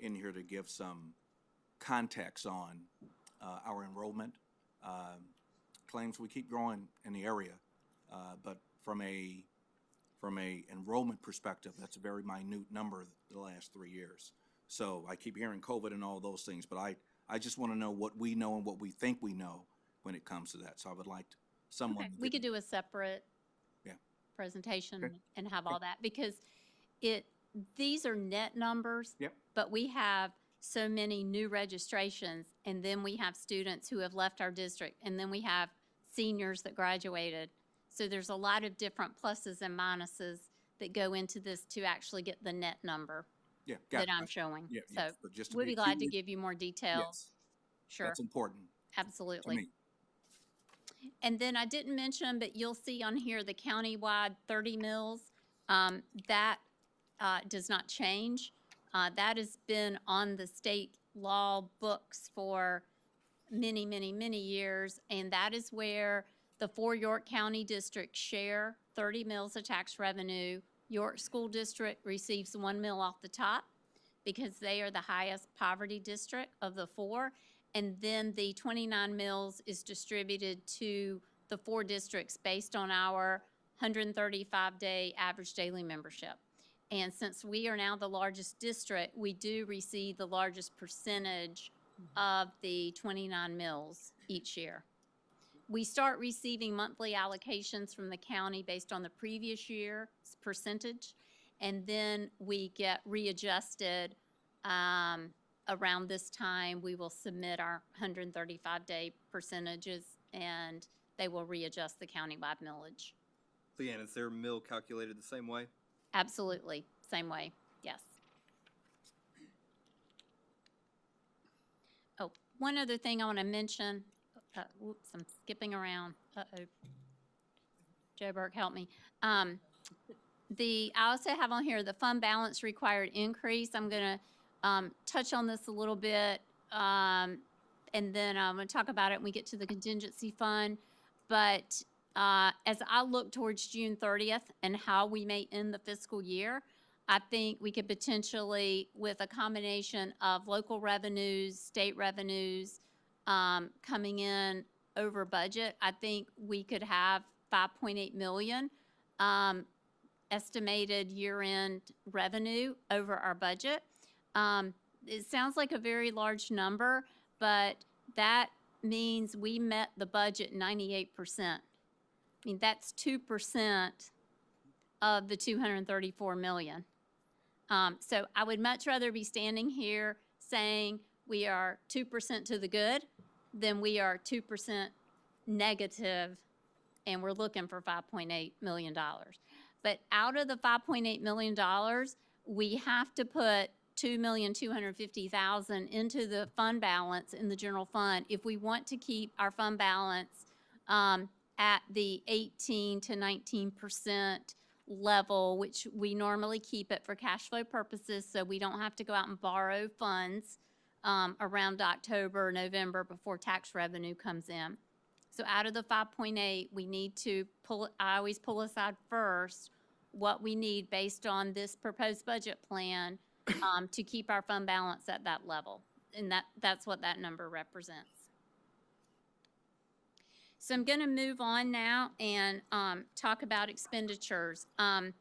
[SPEAKER 6] in here to give some context on our enrollment. Claims we keep growing in the area, but from a enrollment perspective, that's a very minute number the last 3 years. So I keep hearing COVID and all those things, but I just want to know what we know and what we think we know when it comes to that. So I would like someone.
[SPEAKER 8] Okay.
[SPEAKER 6] to
[SPEAKER 8] We
[SPEAKER 6] give
[SPEAKER 8] could do a separate
[SPEAKER 6] Yeah.
[SPEAKER 8] presentation
[SPEAKER 6] Okay.
[SPEAKER 8] and have all that because these are net numbers.
[SPEAKER 6] Yep.
[SPEAKER 8] But we have so many new registrations, and then we have students who have left our district, and then we have seniors that graduated. So there's a lot of different pluses and minuses that go into this to actually get the net number
[SPEAKER 6] Yeah,
[SPEAKER 8] that
[SPEAKER 6] got
[SPEAKER 8] I'm
[SPEAKER 6] it.
[SPEAKER 8] showing.
[SPEAKER 6] Yeah,
[SPEAKER 8] So
[SPEAKER 6] yes, but just to
[SPEAKER 8] we'd
[SPEAKER 6] be
[SPEAKER 8] be glad to
[SPEAKER 6] clear-
[SPEAKER 8] give you more details.
[SPEAKER 6] Yes,
[SPEAKER 8] Sure,
[SPEAKER 6] that's important to
[SPEAKER 8] absolutely.
[SPEAKER 6] me.
[SPEAKER 8] And then I didn't mention, but you'll see on here the countywide 30 mills. That does not change. That has been on the state law books for many, many, many years. And that is where the 4 York County districts share 30 mills of tax revenue. York School District receives 1 mill off the top because they are the highest poverty district of the 4. And then the 29 mills is distributed to the 4 districts based on our 135-day average daily membership. And since we are now the largest district, we do receive the largest percentage of the 29 mills each year. We start receiving monthly allocations from the county based on the previous year's percentage, and then we get readjusted around this time. We will submit our 135-day percentages, and they will readjust the countywide millage.
[SPEAKER 9] Leanne, is their mill calculated the same way?
[SPEAKER 8] Absolutely, same way, yes. Oh, one other thing I want to mention, whoops, I'm skipping around, uh-oh. Joe Burke, help me. I also have on here the fund balance required increase. I'm going to touch on this a little bit, and then I'm going to talk about it when we get to the contingency fund. But as I look towards June 30th and how we may end the fiscal year, I think we could potentially, with a combination of local revenues, state revenues coming in over budget, I think we could have 5.8 million estimated year-end revenue over our budget. It sounds like a very large number, but that means we met the budget 98%. I mean, that's 2% of the 234 million. So I would much rather be standing here saying we are 2% to the good than we are 2% negative and we're looking for $5.8 million. But out of the $5.8 million, we have to put $2,250,000 into the fund balance in the general fund if we want to keep our fund balance at the 18 to 19% level, which we normally keep it for cash flow purposes, so we don't have to go out and borrow funds around October or November before tax revenue comes in. So out of the 5.8, we need to pull, I always pull aside first what we need based on this proposed budget plan to keep our fund balance at that level. And that's what that number represents. So I'm going to move on now and talk about expenditures. I'm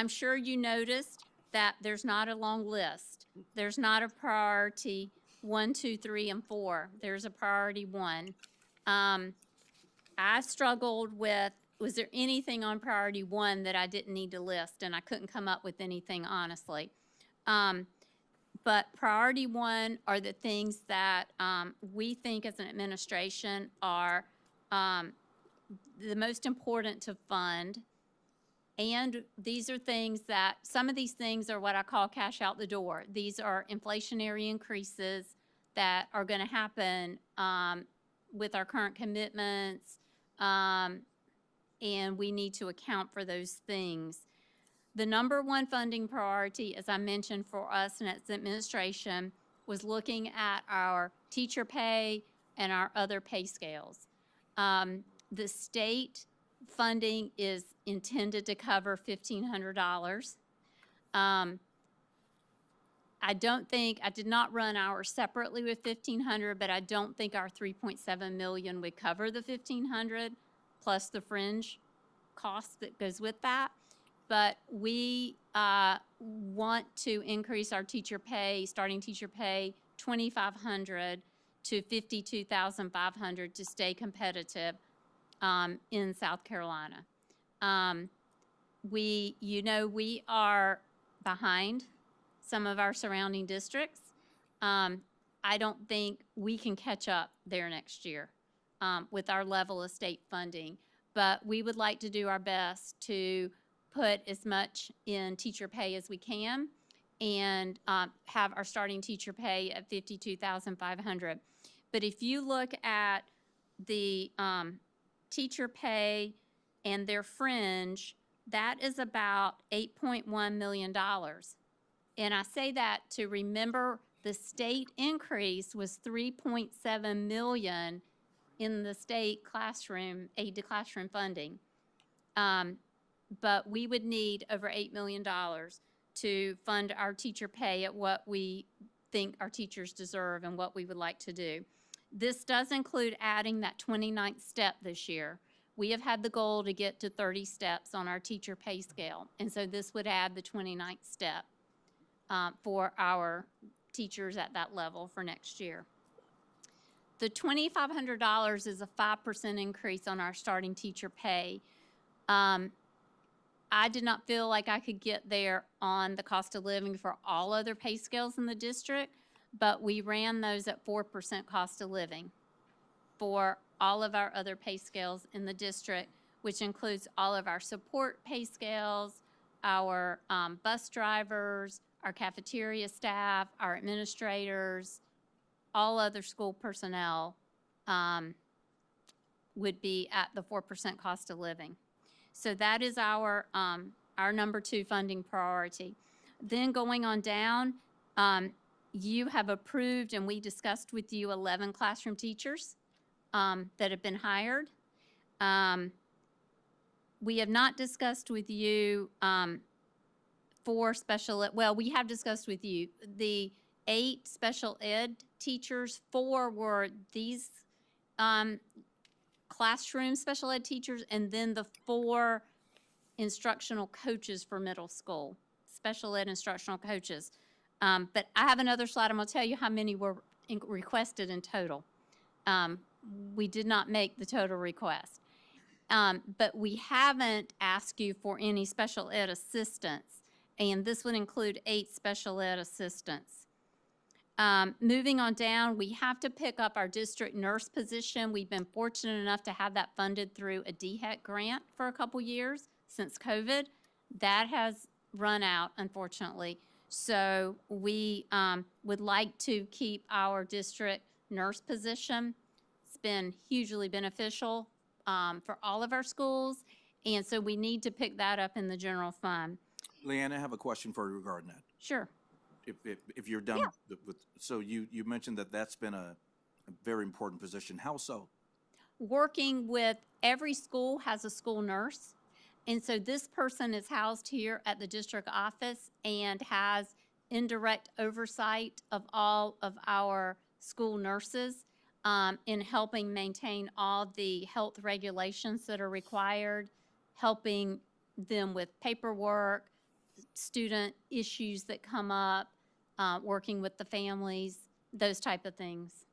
[SPEAKER 8] sure you noticed that there's not a long list. There's not a priority 1, 2, 3, and 4. There's a priority 1. I struggled with, was there anything on priority 1 that I didn't need to list? And I couldn't come up with anything, honestly. But priority 1 are the things that we think as an administration are the most important to fund. And these are things that, some of these things are what I call cash out the door. These are inflationary increases that are going to happen with our current commitments, and we need to account for those things. The number 1 funding priority, as I mentioned for us and as administration, was looking at our teacher pay and our other pay scales. The state funding is intended to cover $1,500. I don't think, I did not run ours separately with $1,500, but I don't think our $3.7 million would cover the $1,500 plus the fringe cost that goes with that. But we want to increase our teacher pay, starting teacher pay, $2,500 to $52,500 to stay competitive in South Carolina. We are behind some of our surrounding districts. I don't think we can catch up there next year with our level of state funding, but we would like to do our best to put as much in teacher pay as we can and have our starting teacher pay at $52,500. But if you look at the teacher pay and their fringe, that is about $8.1 million. And I say that to remember the state increase was $3.7 million in the state classroom, aid to classroom funding. But we would need over $8 million to fund our teacher pay at what we think our teachers deserve and what we would like to do. This does include adding that 29th step this year. We have had the goal to get to 30 steps on our teacher pay scale, and so this would add the 29th step for our teachers at that level for next year. The $2,500 is a 5% increase on our starting teacher pay. I did not feel like I could get there on the cost of living for all other pay scales in the district, but we ran those at 4% cost of living for all of our other pay scales in the district, which includes all of our support pay scales, our bus drivers, our cafeteria staff, our administrators, all other school personnel would be at the 4% cost of living. So that is our number 2 funding priority. Then going on down, you have approved and we discussed with you 11 classroom teachers that have been hired. We have not discussed with you 4 special ed, well, we have discussed with you the 8 special ed teachers. 4 were these classroom special ed teachers, and then the 4 instructional coaches for middle school, special ed instructional coaches. But I have another slide. I'm going to tell you how many were requested in total. We did not make the total request. But we haven't asked you for any special ed assistants, and this would include 8 special ed assistants. Moving on down, we have to pick up our district nurse position. We've been fortunate enough to have that funded through a DHEC grant for a couple years since COVID. That has run out, unfortunately. So we would like to keep our district nurse position. It's been hugely beneficial for all of our schools, and so we need to pick that up in the general fund.
[SPEAKER 6] Leanne, I have a question for you regarding that.
[SPEAKER 8] Sure.
[SPEAKER 6] If you're done with, so you mentioned that that's been a very important position. How so?
[SPEAKER 8] working with, every school has a school nurse. And so this person is housed here at the district office and has indirect oversight of all of our school nurses in helping maintain all the health regulations that are required, helping them with paperwork, student issues that come up, working with the families, those type of things.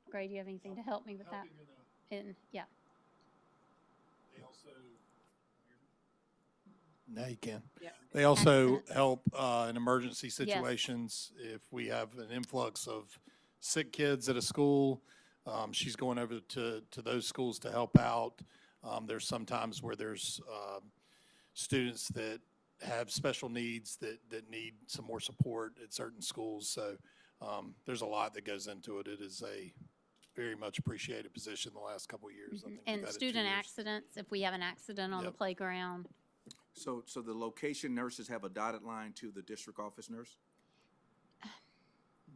[SPEAKER 8] Gray, do you have anything to help me with that? And, yeah.
[SPEAKER 10] Now you can.
[SPEAKER 8] Yep.
[SPEAKER 10] They also
[SPEAKER 8] Accents.
[SPEAKER 10] help in emergency situations. If we have an influx of sick kids at a school, she's going over to those schools to help out. There's sometimes where there's students that have special needs that need some more support at certain schools. So there's a lot that goes into it. It is a very much appreciated position the last couple of years. I think we've
[SPEAKER 8] And
[SPEAKER 10] had it 2
[SPEAKER 8] student
[SPEAKER 10] years.
[SPEAKER 8] accidents, if we have an accident on the
[SPEAKER 10] Yep.
[SPEAKER 8] playground.
[SPEAKER 6] So the location nurses have a dotted line to the district office nurse?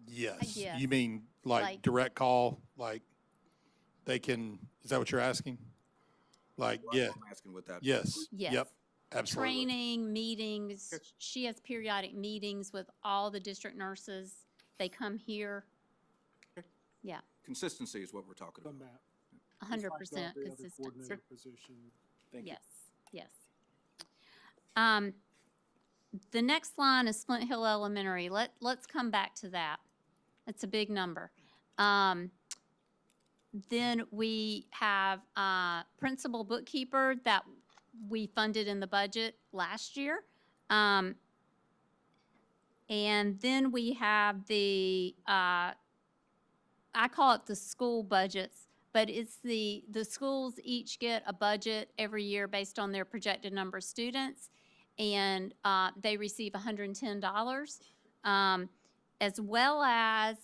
[SPEAKER 10] Yes.
[SPEAKER 8] Yes.
[SPEAKER 10] You mean like
[SPEAKER 8] Like-
[SPEAKER 10] direct call, like they can, is that what you're asking? Like, yeah,
[SPEAKER 6] I'm asking what that.
[SPEAKER 10] yes.
[SPEAKER 8] Yes.
[SPEAKER 10] Yep, absolutely.
[SPEAKER 8] Training, meetings, she has periodic meetings with all the district nurses. They come here. Yeah,
[SPEAKER 6] Consistency is what we're talking about.
[SPEAKER 8] 100% consistency.
[SPEAKER 5] Coordinator position.
[SPEAKER 6] Thank you.
[SPEAKER 8] Yes, yes. The next line is Flint Hill Elementary. Let's come back to that. It's a big number. Then we have principal bookkeeper that we funded in the budget last year. And then we have the, I call it the school budgets, but it's the schools each get a budget every year based on their projected number of students, and they receive $110, as well as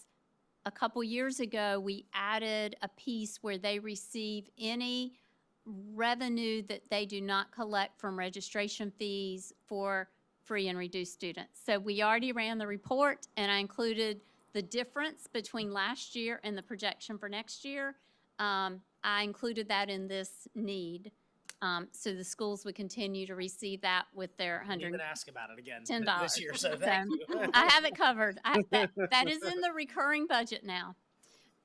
[SPEAKER 8] a couple years ago, we added a piece where they receive any revenue that they do not collect from registration fees for free and reduced students. So we already ran the report, and I included the difference between last year and the projection for next year. I included that in this need. So the schools would continue to receive that with their
[SPEAKER 11] Didn't
[SPEAKER 8] $110.
[SPEAKER 11] even ask about it again
[SPEAKER 8] $10.
[SPEAKER 11] this year, so thank you.
[SPEAKER 8] I have it covered. That is in the recurring budget now.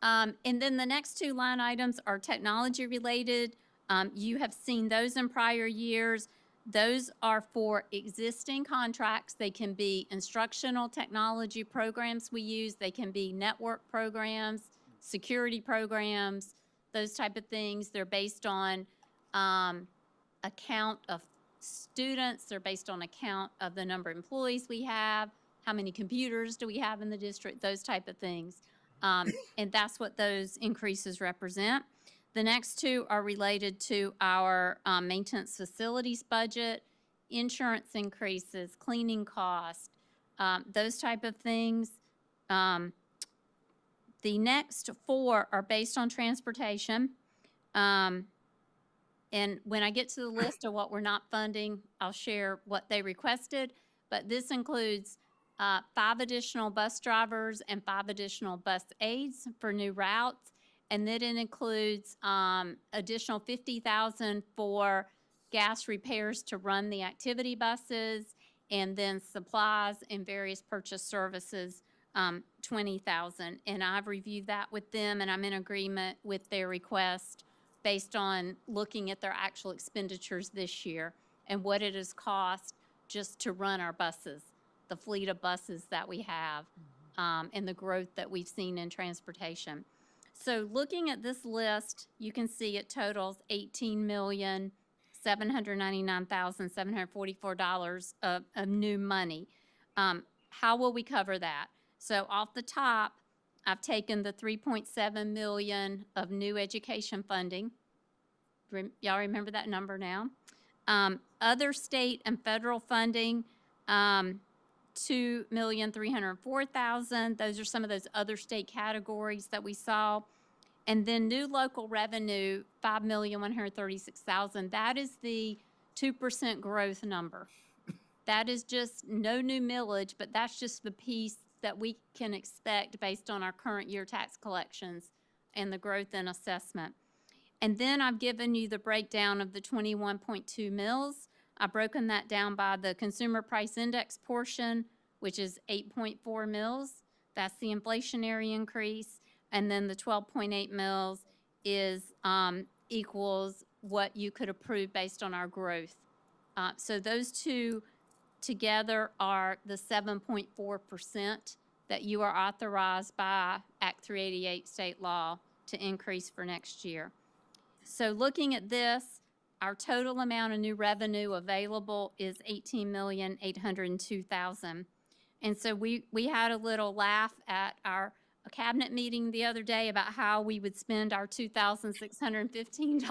[SPEAKER 8] And then the next two line items are technology related. You have seen those in prior years. Those are for existing contracts. They can be instructional technology programs we use. They can be network programs, security programs, those type of things. They're based on account of students. They're based on account of the number of employees we have, how many computers do we have in the district, those type of things. And that's what those increases represent. The next two are related to our maintenance facilities budget, insurance increases, cleaning costs, those type of things. The next four are based on transportation. And when I get to the list of what we're not funding, I'll share what they requested. But this includes 5 additional bus drivers and 5 additional bus aides for new routes. And then it includes additional $50,000 for gas repairs to run the activity buses, and then supplies and various purchase services, $20,000. And I've reviewed that with them, and I'm in agreement with their request based on looking at their actual expenditures this year and what it has cost just to run our buses, the fleet of buses that we have, and the growth that we've seen in transportation. So looking at this list, you can see it totals $18,799,744 of new money. How will we cover that? So off the top, I've taken the $3.7 million of new education funding. Y'all remember that number now? Other state and federal funding, $2,304,000. Those are some of those other state categories that we saw. And then new local revenue, $5,136,000. That is the 2% growth number. That is just no new millage, but that's just the piece that we can expect based on our current year tax collections and the growth in assessment. And then I've given you the breakdown of the 21.2 mills. I've broken that down by the consumer price index portion, which is 8.4 mills. That's the inflationary increase. And then the 12.8 mills is equals what you could approve based on our growth. So those two together are the 7.4% that you are authorized by Act 388 state law to increase for next year. So looking at this, our total amount of new revenue available is $18,802,000. And so we had a little laugh at our cabinet meeting the other day about how we would spend our $2,615.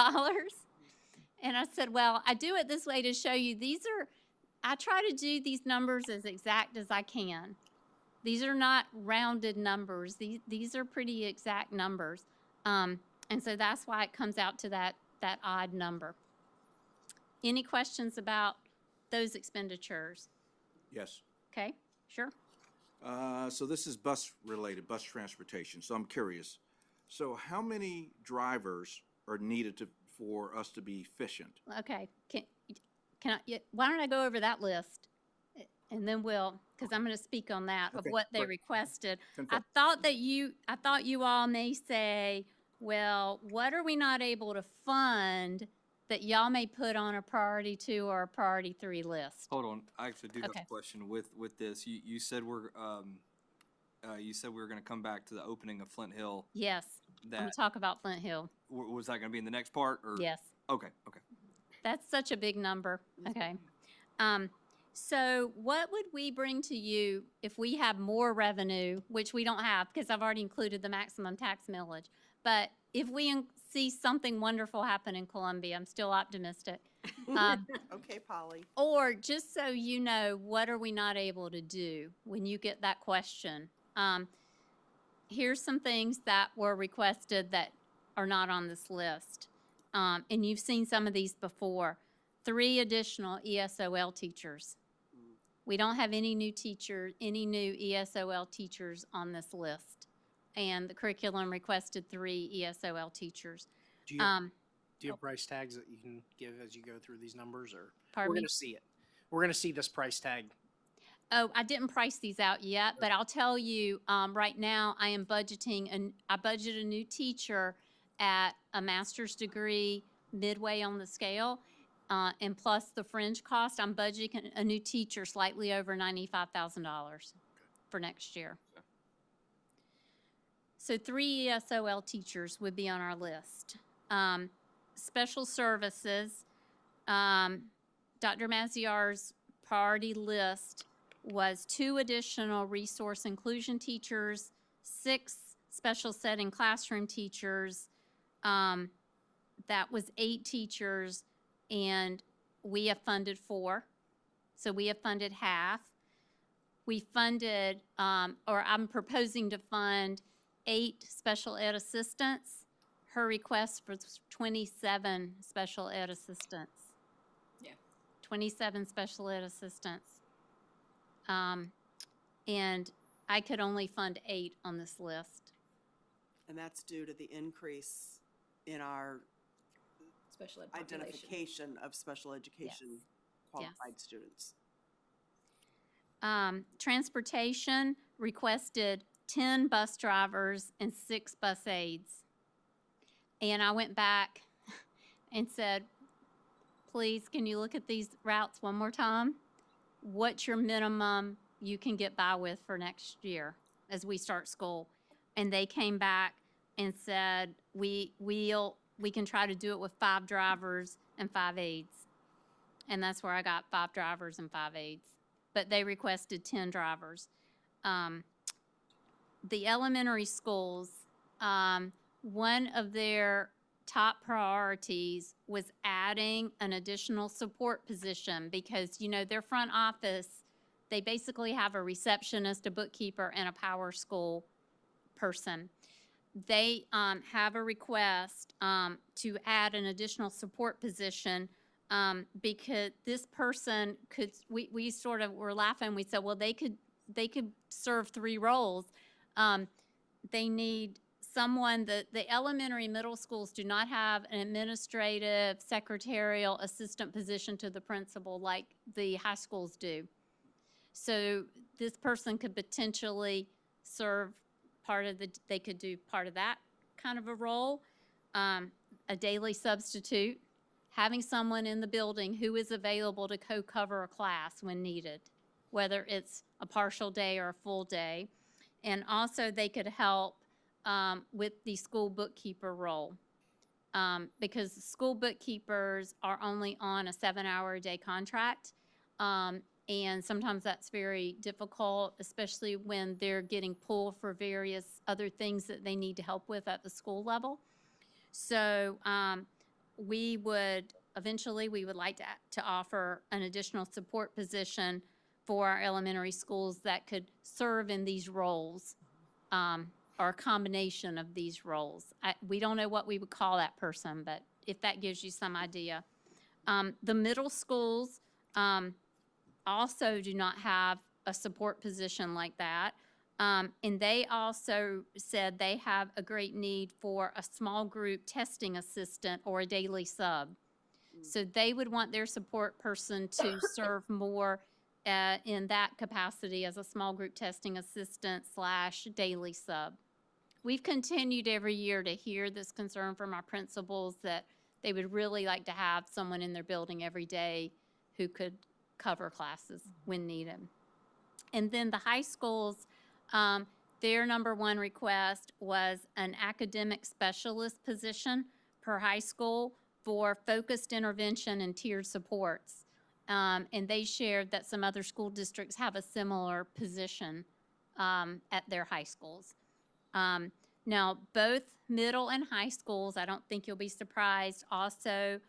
[SPEAKER 8] And I said, well, I do it this way to show you I try to do these numbers as exact as I can. These are not rounded numbers. These are pretty exact numbers. And so that's why it comes out to that odd number. Any questions about those expenditures?
[SPEAKER 6] Yes.
[SPEAKER 8] Okay, sure.
[SPEAKER 6] So this is bus related, bus transportation. So I'm curious. So how many drivers are needed for us to be efficient?
[SPEAKER 8] Okay, why don't I go over that list? And then because I'm going to speak on that of
[SPEAKER 6] Okay,
[SPEAKER 8] what they
[SPEAKER 6] great.
[SPEAKER 8] requested.
[SPEAKER 6] Confirm.
[SPEAKER 8] I thought you all may say, well, what are we not able to fund that y'all may put on a priority 2 or a priority 3 list?
[SPEAKER 9] Hold on, I actually do have
[SPEAKER 8] Okay.
[SPEAKER 9] a question with this. You said we were gonna come back to the opening of Flint Hill.
[SPEAKER 8] Yes, I'm going
[SPEAKER 9] That,
[SPEAKER 8] to talk about Flint Hill.
[SPEAKER 9] was that gonna be in the next part, or?
[SPEAKER 8] Yes.
[SPEAKER 9] Okay.
[SPEAKER 8] That's such a big number. Okay. So what would we bring to you if we have more revenue, which we don't have because I've already included the maximum tax millage. But if we see something wonderful happen in Columbia, I'm still optimistic.
[SPEAKER 3] Okay, Polly.
[SPEAKER 8] Or just so you know, what are we not able to do when you get that question? Here's some things that were requested that are not on this list. And you've seen some of these before. 3 additional ESOL teachers. We don't have any new ESOL teachers on this list. And the curriculum requested 3 ESOL teachers.
[SPEAKER 11] Do you have price tags that you can give as you go through these numbers, or
[SPEAKER 8] Pardon
[SPEAKER 11] we're
[SPEAKER 8] me?
[SPEAKER 11] going to see it? We're going to see this price tag.
[SPEAKER 8] Oh, I didn't price these out yet, but I'll tell you, right now I am budgeting, I budgeted a new teacher at a master's degree midway on the scale, and plus the fringe cost, I'm budgeting a new teacher slightly over $95,000 for next year. So 3 ESOL teachers would be on our list. Special services, Dr. Maziar's priority list was 2 additional resource inclusion teachers, 6 special setting classroom teachers. That was 8 teachers, and we have funded 4. So we have funded half. We funded, or I'm proposing to fund 8 special ed assistants. Her request for 27 special ed assistants.
[SPEAKER 1] Yeah.
[SPEAKER 8] 27 special ed assistants. And I could only fund 8 on this list.
[SPEAKER 3] And that's due to the increase in our
[SPEAKER 1] Special ed population.
[SPEAKER 3] identification of special education qualified students.
[SPEAKER 8] Transportation requested 10 bus drivers and 6 bus aides. And I went back and said, please, can you look at these routes one more time? What's your minimum you can get by with for next year as we start school? And they came back and said, we can try to do it with 5 drivers and 5 aides. And that's where I got 5 drivers and 5 aides. But they requested 10 drivers. The elementary schools, one of their top priorities was adding an additional support position because, you know, their front office, they basically have a receptionist, a bookkeeper, and a power school person. They have a request to add an additional support position because this person could, we sort of were laughing. We said, well, they could serve 3 roles. They need someone that the elementary, middle schools do not have an administrative, secretarial, assistant position to the principal like the high schools do. So this person could potentially serve they could do part of that kind of a role, a daily substitute, having someone in the building who is available to co-cover a class when needed, whether it's a partial day or a full day. And also they could help with the school bookkeeper role. Because school bookkeepers are only on a 7-hour-a-day contract. And sometimes that's very difficult, especially when they're getting pulled for various other things that they need to help with at the school level. So we would like to offer an additional support position for our elementary schools that could serve in these roles, or a combination of these roles. We don't know what we would call that person, but if that gives you some idea. The middle schools also do not have a support position like that. And they also said they have a great need for a small group testing assistant or a daily sub. So they would want their support person to serve more in that capacity as a small group testing assistant / daily sub. We've continued every year to hear this concern from our principals that they would really like to have someone in their building every day who could cover classes when needed. And then the high schools, their number one request was an academic specialist position per high school for focused intervention and tiered supports. And they shared that some other school districts have a similar position at their high schools. Now, both middle and high schools, I don't think you'll be surprised, also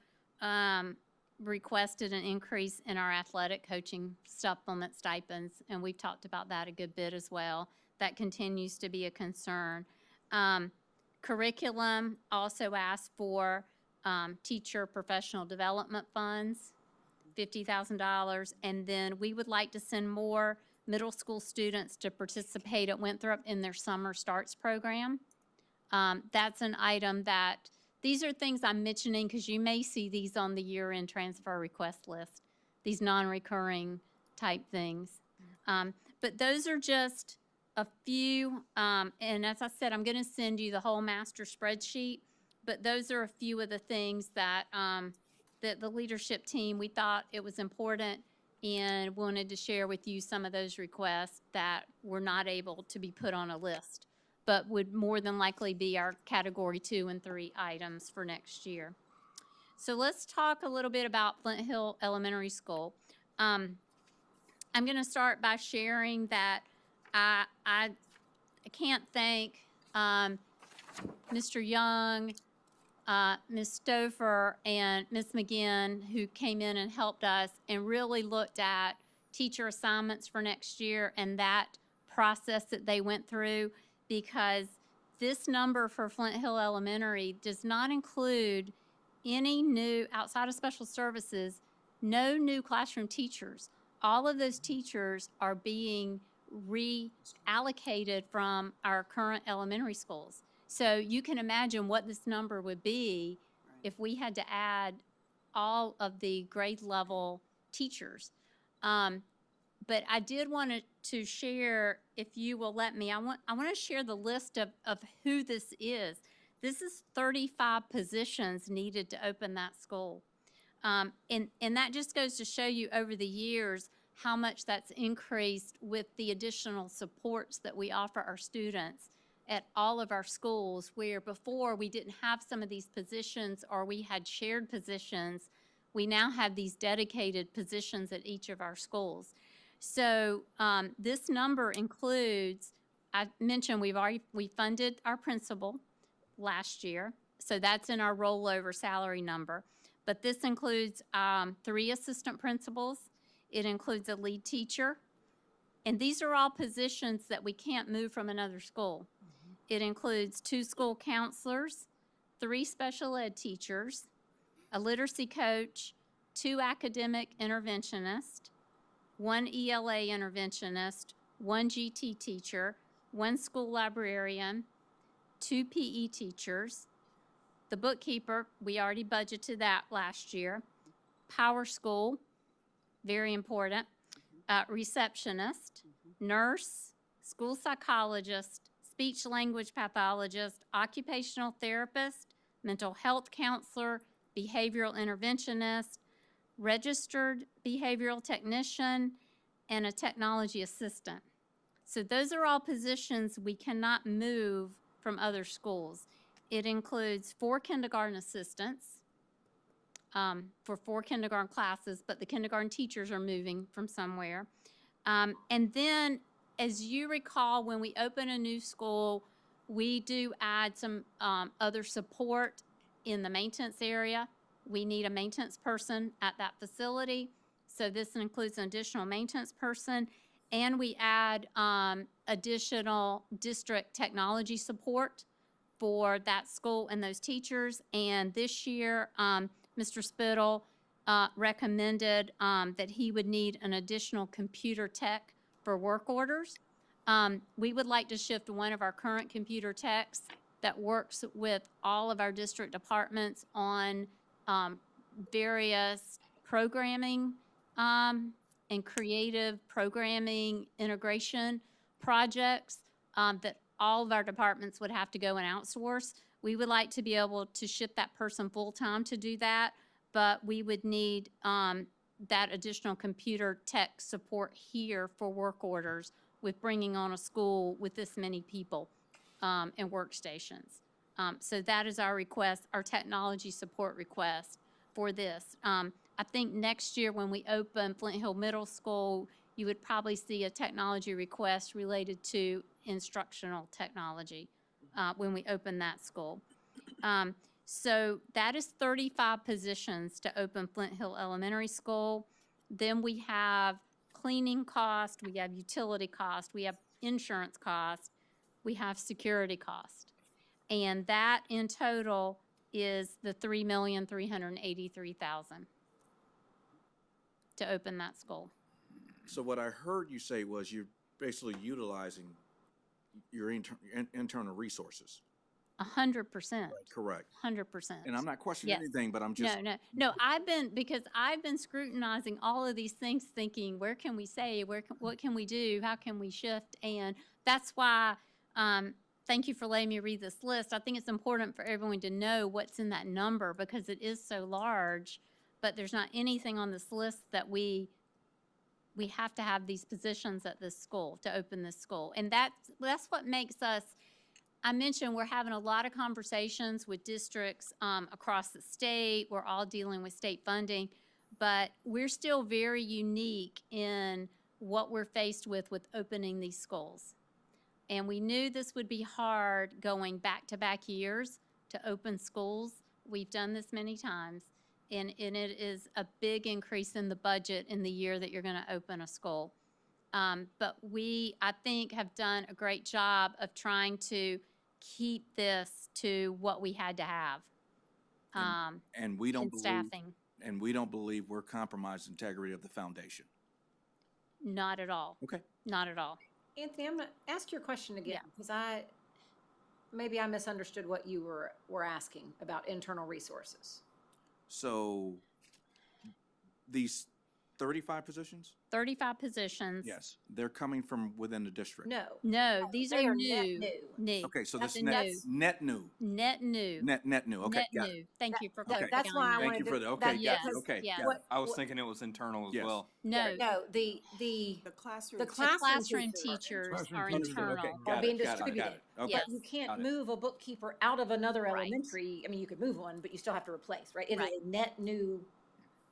[SPEAKER 8] requested an increase in our athletic coaching supplement stipends, and we've talked about that a good bit as well. That continues to be a concern. Curriculum also asked for teacher professional development funds, $50,000, and then we would like to send more middle school students to participate at Winthrop in their summer starts program. That's an item that, these are things I'm mentioning because you may see these on the year-end transfer request list, these non-recurring type things. But those are just a few, and as I said, I'm going to send you the whole master spreadsheet, but those are a few of the things that, that the leadership team, we thought it was important and wanted to share with you some of those requests that were not able to be put on a list, but would more than likely be our category 2 and 3 items for next year. So let's talk a little bit about Flint Hill Elementary School. I'm going to start by sharing that I can't thank Mr. Young, Ms. Stouffer, and Ms. McGinn, who came in and helped us and really looked at teacher assignments for next year and that process that they went through, because this number for Flint Hill Elementary does not include any new, outside of special services, no new classroom teachers. All of those teachers are being reallocated from our current elementary schools. So you can imagine what this number would be if we had to add all of the grade level teachers. But I did want to share, if you will let me, I want to share the list of who this is. This is 35 positions needed to open that school. And that just goes to show you over the years how much that's increased with the additional supports that we offer our students at all of our schools, where before we didn't have some of these positions or we had shared positions. We now have these dedicated positions at each of our schools. So this number includes, I mentioned we funded our principal last year, so that's in our rollover salary number. But this includes 3 assistant principals. It includes a lead teacher. And these are all positions that we can't move from another school. It includes 2 school counselors, 3 special ed teachers, a literacy coach, 2 academic interventionists, 1 ELA interventionist, 1 GT teacher, 1 school librarian, 2 PE teachers. The bookkeeper, we already budgeted that last year. Power school, very important. Receptionist, nurse, school psychologist, speech language pathologist, occupational therapist, mental health counselor, behavioral interventionist, registered behavioral technician, and a technology assistant. So those are all positions we cannot move from other schools. It includes 4 kindergarten assistants for 4 kindergarten classes, but the kindergarten teachers are moving from somewhere. And then, as you recall, when we open a new school, we do add some other support in the maintenance area. We need a maintenance person at that facility. So this includes an additional maintenance person. And we add additional district technology support for that school and those teachers. And this year, Mr. Spittle recommended that he would need an additional computer tech for work orders. We would like to shift one of our current computer techs that works with all of our district departments on various programming and creative programming integration projects that all of our departments would have to go and outsource. We would like to be able to shift that person full-time to do that, but we would need that additional computer tech support here for work orders with bringing on a school with this many people and workstations. So that is our request, our technology support request for this. I think next year when we open Flint Hill Middle School, you would probably see a technology request related to instructional technology when we open that school. So that is 35 positions to open Flint Hill Elementary School. Then we have cleaning cost, we have utility cost, we have insurance cost, we have security cost. And that in total is the $3,383,000 to open that school.
[SPEAKER 6] So what I heard you say was you're basically utilizing your internal resources.
[SPEAKER 8] 100%.
[SPEAKER 6] Correct.
[SPEAKER 8] 100%.
[SPEAKER 6] And I'm not questioning
[SPEAKER 8] Yes.
[SPEAKER 6] anything, but I'm just.
[SPEAKER 8] No, because I've been scrutinizing all of these things, thinking, where can we save? What can we do? How can we shift? And that's why, thank you for letting me read this list. I think it's important for everyone to know what's in that number because it is so large, but there's not anything on this list that we have to have these positions at this school to open this school. And that's what makes us, I mentioned we're having a lot of conversations with districts across the state. We're all dealing with state funding, but we're still very unique in what we're faced with opening these schools. And we knew this would be hard going back-to-back years to open schools. We've done this many times, and it is a big increase in the budget in the year that you're going to open a school. But we, I think, have done a great job of trying to keep this to what we had to have.
[SPEAKER 6] And we don't
[SPEAKER 8] in
[SPEAKER 6] believe,
[SPEAKER 8] staffing.
[SPEAKER 6] and we don't believe we're compromising the integrity of the foundation.
[SPEAKER 8] Not at all.
[SPEAKER 6] Okay.
[SPEAKER 8] Not at all.
[SPEAKER 1] Anthony, I'm going to ask your question again,
[SPEAKER 8] Yeah.
[SPEAKER 1] because maybe I misunderstood what you were asking about internal resources.
[SPEAKER 6] So these 35 positions?
[SPEAKER 8] 35 positions.
[SPEAKER 6] Yes. They're coming from within the district.
[SPEAKER 8] No, these
[SPEAKER 1] they
[SPEAKER 8] are
[SPEAKER 1] are net
[SPEAKER 8] new.
[SPEAKER 1] new.
[SPEAKER 8] New.
[SPEAKER 6] Okay, so
[SPEAKER 8] That's
[SPEAKER 6] this
[SPEAKER 8] new.
[SPEAKER 6] net new.
[SPEAKER 8] Net new.
[SPEAKER 6] Net new. Okay,
[SPEAKER 8] Net
[SPEAKER 6] got
[SPEAKER 8] new.
[SPEAKER 6] it.
[SPEAKER 8] Thank you for
[SPEAKER 1] That's
[SPEAKER 8] clarifying
[SPEAKER 1] why I
[SPEAKER 8] that.
[SPEAKER 6] Thank
[SPEAKER 1] wanted
[SPEAKER 6] you
[SPEAKER 1] to.
[SPEAKER 6] for the, okay,
[SPEAKER 8] Yes,
[SPEAKER 6] got it. Okay,
[SPEAKER 8] yes.
[SPEAKER 6] got it.
[SPEAKER 9] I was thinking it was internal as
[SPEAKER 6] Yes.
[SPEAKER 9] well.
[SPEAKER 8] No.
[SPEAKER 1] No, the
[SPEAKER 3] The classroom.
[SPEAKER 1] The
[SPEAKER 8] The
[SPEAKER 1] classroom
[SPEAKER 8] classroom
[SPEAKER 1] teachers
[SPEAKER 8] teachers
[SPEAKER 5] Classroom
[SPEAKER 8] are
[SPEAKER 5] teachers,
[SPEAKER 8] internal.
[SPEAKER 6] Okay,
[SPEAKER 1] are
[SPEAKER 6] got
[SPEAKER 1] being
[SPEAKER 6] it, got it,
[SPEAKER 1] distributed.
[SPEAKER 6] got it. Okay.
[SPEAKER 8] Yes.
[SPEAKER 1] You can't
[SPEAKER 6] Got it.
[SPEAKER 1] move a bookkeeper out of another
[SPEAKER 8] Right.
[SPEAKER 1] elementary. I mean, you could move one, but you still have to replace, right? It is
[SPEAKER 8] Right.
[SPEAKER 1] a net new,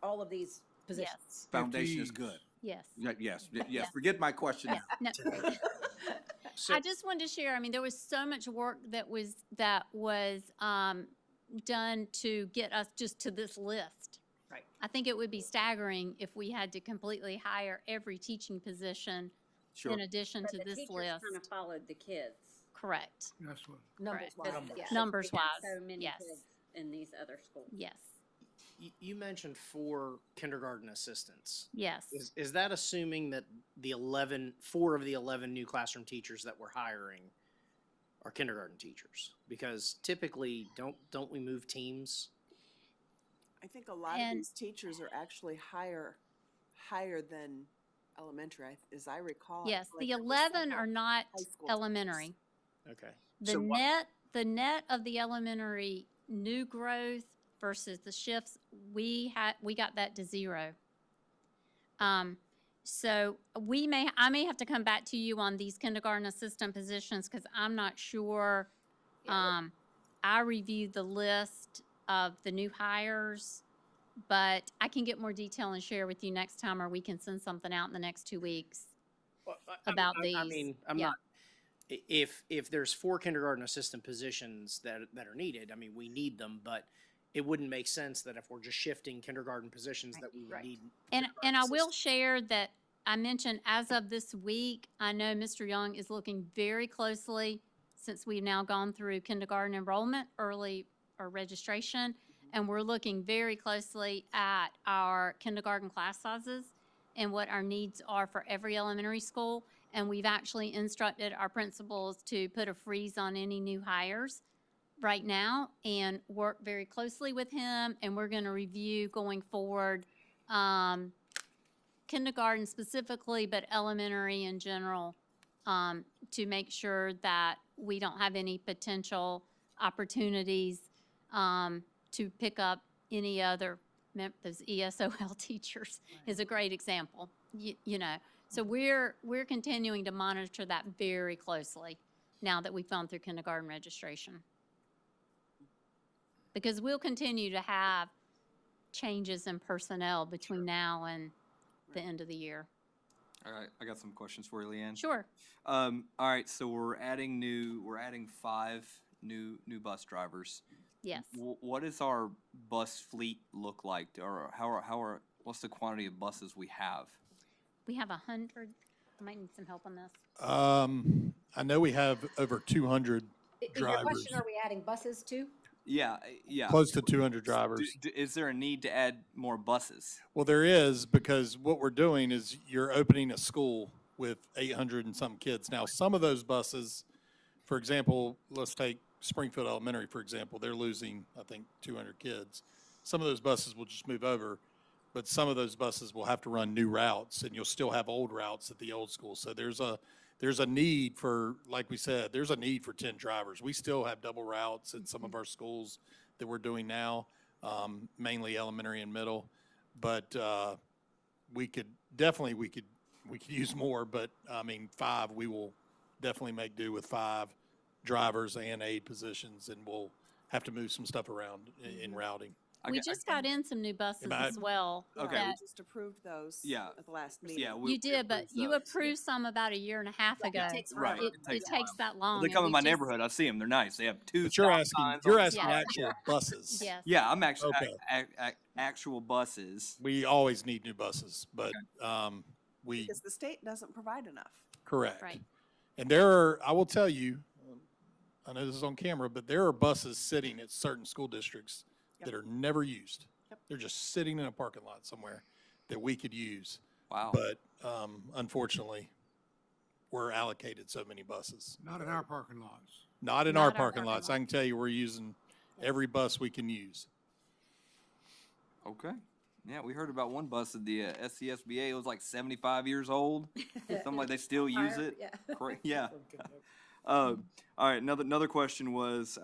[SPEAKER 1] all of these positions.
[SPEAKER 8] Yes.
[SPEAKER 6] Foundation is
[SPEAKER 5] FTEs.
[SPEAKER 6] good.
[SPEAKER 8] Yes.
[SPEAKER 6] Yes, yes.
[SPEAKER 8] Yeah.
[SPEAKER 6] Forget my question now.
[SPEAKER 8] No. I just wanted to share, I mean, there was so much work that was done to get us just to this list.
[SPEAKER 1] Right.
[SPEAKER 8] I think it would be staggering if we had to completely hire every teaching position
[SPEAKER 6] Sure.
[SPEAKER 8] in addition to this list.
[SPEAKER 12] Kind of followed the kids.
[SPEAKER 8] Correct.
[SPEAKER 5] That's what.
[SPEAKER 1] Numbers wise,
[SPEAKER 8] Correct.
[SPEAKER 1] yeah.
[SPEAKER 8] Numbers
[SPEAKER 12] We had
[SPEAKER 8] wise,
[SPEAKER 12] So many
[SPEAKER 8] yes.
[SPEAKER 12] kids in these other schools.
[SPEAKER 8] Yes.
[SPEAKER 11] You mentioned 4 kindergarten assistants.
[SPEAKER 8] Yes.
[SPEAKER 11] Is that assuming that 4 of the 11 new classroom teachers that we're hiring are kindergarten teachers, because typically, don't we move teams?
[SPEAKER 3] I think a lot of
[SPEAKER 8] And-
[SPEAKER 3] these teachers are actually higher than elementary, as I recall. I
[SPEAKER 8] Yes,
[SPEAKER 3] feel like
[SPEAKER 8] the
[SPEAKER 3] there were
[SPEAKER 8] 11
[SPEAKER 3] several
[SPEAKER 8] are not
[SPEAKER 3] high school
[SPEAKER 8] elementary.
[SPEAKER 11] Okay.
[SPEAKER 8] The
[SPEAKER 11] So what-
[SPEAKER 8] net of the elementary new growth versus the shifts, we got that to 0. So I may have to come back to you on these kindergarten assistant positions, because I'm not sure. I reviewed the list of the new hires, but I can get more detail and share with you next time, or we can send something out in the next 2 weeks.
[SPEAKER 11] Well,
[SPEAKER 8] About
[SPEAKER 11] I
[SPEAKER 8] these.
[SPEAKER 11] mean, I'm
[SPEAKER 8] Yeah.
[SPEAKER 11] not, if there's 4 kindergarten assistant positions that are needed, I mean, we need them, but it wouldn't make sense that if we're just shifting kindergarten positions that we would
[SPEAKER 8] Right.
[SPEAKER 11] need.
[SPEAKER 8] And
[SPEAKER 11] kindergarten
[SPEAKER 8] I will
[SPEAKER 11] assistants.
[SPEAKER 8] share that I mentioned as of this week, I know Mr. Young is looking very closely, since we've now gone through kindergarten enrollment, early or registration, and we're looking very closely at our kindergarten class sizes and what our needs are for every elementary school. And we've actually instructed our principals to put a freeze on any new hires right now and work very closely with him. And we're going to review going forward, kindergarten specifically, but elementary in general, to make sure that we don't have any potential opportunities to pick up any other, those ESOL teachers is a great example, you know. So we're continuing to monitor that very closely now that we've gone through kindergarten registration. Because we'll continue to have changes in personnel between now and the end of the year.
[SPEAKER 9] All right, I got some questions for you, Leanne.
[SPEAKER 8] Sure.
[SPEAKER 9] All right, so we're adding 5 new bus drivers.
[SPEAKER 8] Yes.
[SPEAKER 9] What does our bus fleet look like, or what's the quantity of buses we have?
[SPEAKER 8] We have 100. I might need some help on this.
[SPEAKER 10] I know we have over 200
[SPEAKER 1] Is your
[SPEAKER 10] drivers,
[SPEAKER 1] question, are we adding buses too?
[SPEAKER 9] Yeah.
[SPEAKER 10] close to 200 drivers.
[SPEAKER 9] Is there a need to add more buses?
[SPEAKER 10] Well, there is, because what we're doing is you're opening a school with 800 and some kids. Now, some of those buses, for example, let's take Springfield Elementary, for example, they're losing, I think, 200 kids. Some of those buses will just move over, but some of those buses will have to run new routes, and you'll still have old routes at the old school. So there's a need for, like we said, there's a need for 10 drivers. We still have double routes in some of our schools that we're doing now, mainly elementary and middle. But we could use more, but I mean, 5, we will definitely make do with 5 drivers and aid positions, and we'll have to move some stuff around in routing.
[SPEAKER 8] We just got in some new buses as well.
[SPEAKER 9] Okay.
[SPEAKER 3] Yeah, we
[SPEAKER 8] that
[SPEAKER 3] just approved those.
[SPEAKER 9] Yeah.
[SPEAKER 3] At the last meeting.
[SPEAKER 9] Yeah,
[SPEAKER 8] You did, but you
[SPEAKER 9] those.
[SPEAKER 8] approved some about a year and a half ago.
[SPEAKER 1] It takes
[SPEAKER 9] Right.
[SPEAKER 1] forever.
[SPEAKER 8] It takes that long.
[SPEAKER 9] They come
[SPEAKER 8] and
[SPEAKER 9] in my
[SPEAKER 8] we just-
[SPEAKER 9] neighborhood. I see them. They're nice. They have 2
[SPEAKER 10] But you're
[SPEAKER 9] stop
[SPEAKER 10] asking,
[SPEAKER 9] signs
[SPEAKER 10] you're
[SPEAKER 9] on the
[SPEAKER 10] asking
[SPEAKER 9] side.
[SPEAKER 10] actual buses.
[SPEAKER 8] Yes.
[SPEAKER 9] Yeah, I'm actually
[SPEAKER 10] Okay.
[SPEAKER 9] actual buses.
[SPEAKER 10] We always need new buses, but we,
[SPEAKER 3] Because the state doesn't provide enough.
[SPEAKER 10] correct.
[SPEAKER 8] Right.
[SPEAKER 10] And there are, I will tell you, I know this is on camera, but there are buses sitting at certain school districts that are never used.
[SPEAKER 3] Yep.
[SPEAKER 10] They're just sitting in a parking lot somewhere that we could use.
[SPEAKER 9] Wow.
[SPEAKER 10] But unfortunately, we're allocated so many buses.
[SPEAKER 5] Not in our parking lots.
[SPEAKER 10] Not in
[SPEAKER 8] Not
[SPEAKER 10] our
[SPEAKER 8] our
[SPEAKER 10] parking
[SPEAKER 8] parking
[SPEAKER 10] lots. I can tell you, we're using every bus we can use.
[SPEAKER 9] Okay. Yeah, we heard about one bus at the SCSBA. It was like 75 years old. Something like they still use
[SPEAKER 1] Fire,
[SPEAKER 9] it.
[SPEAKER 1] yeah.
[SPEAKER 9] Yeah. All right. Another question was,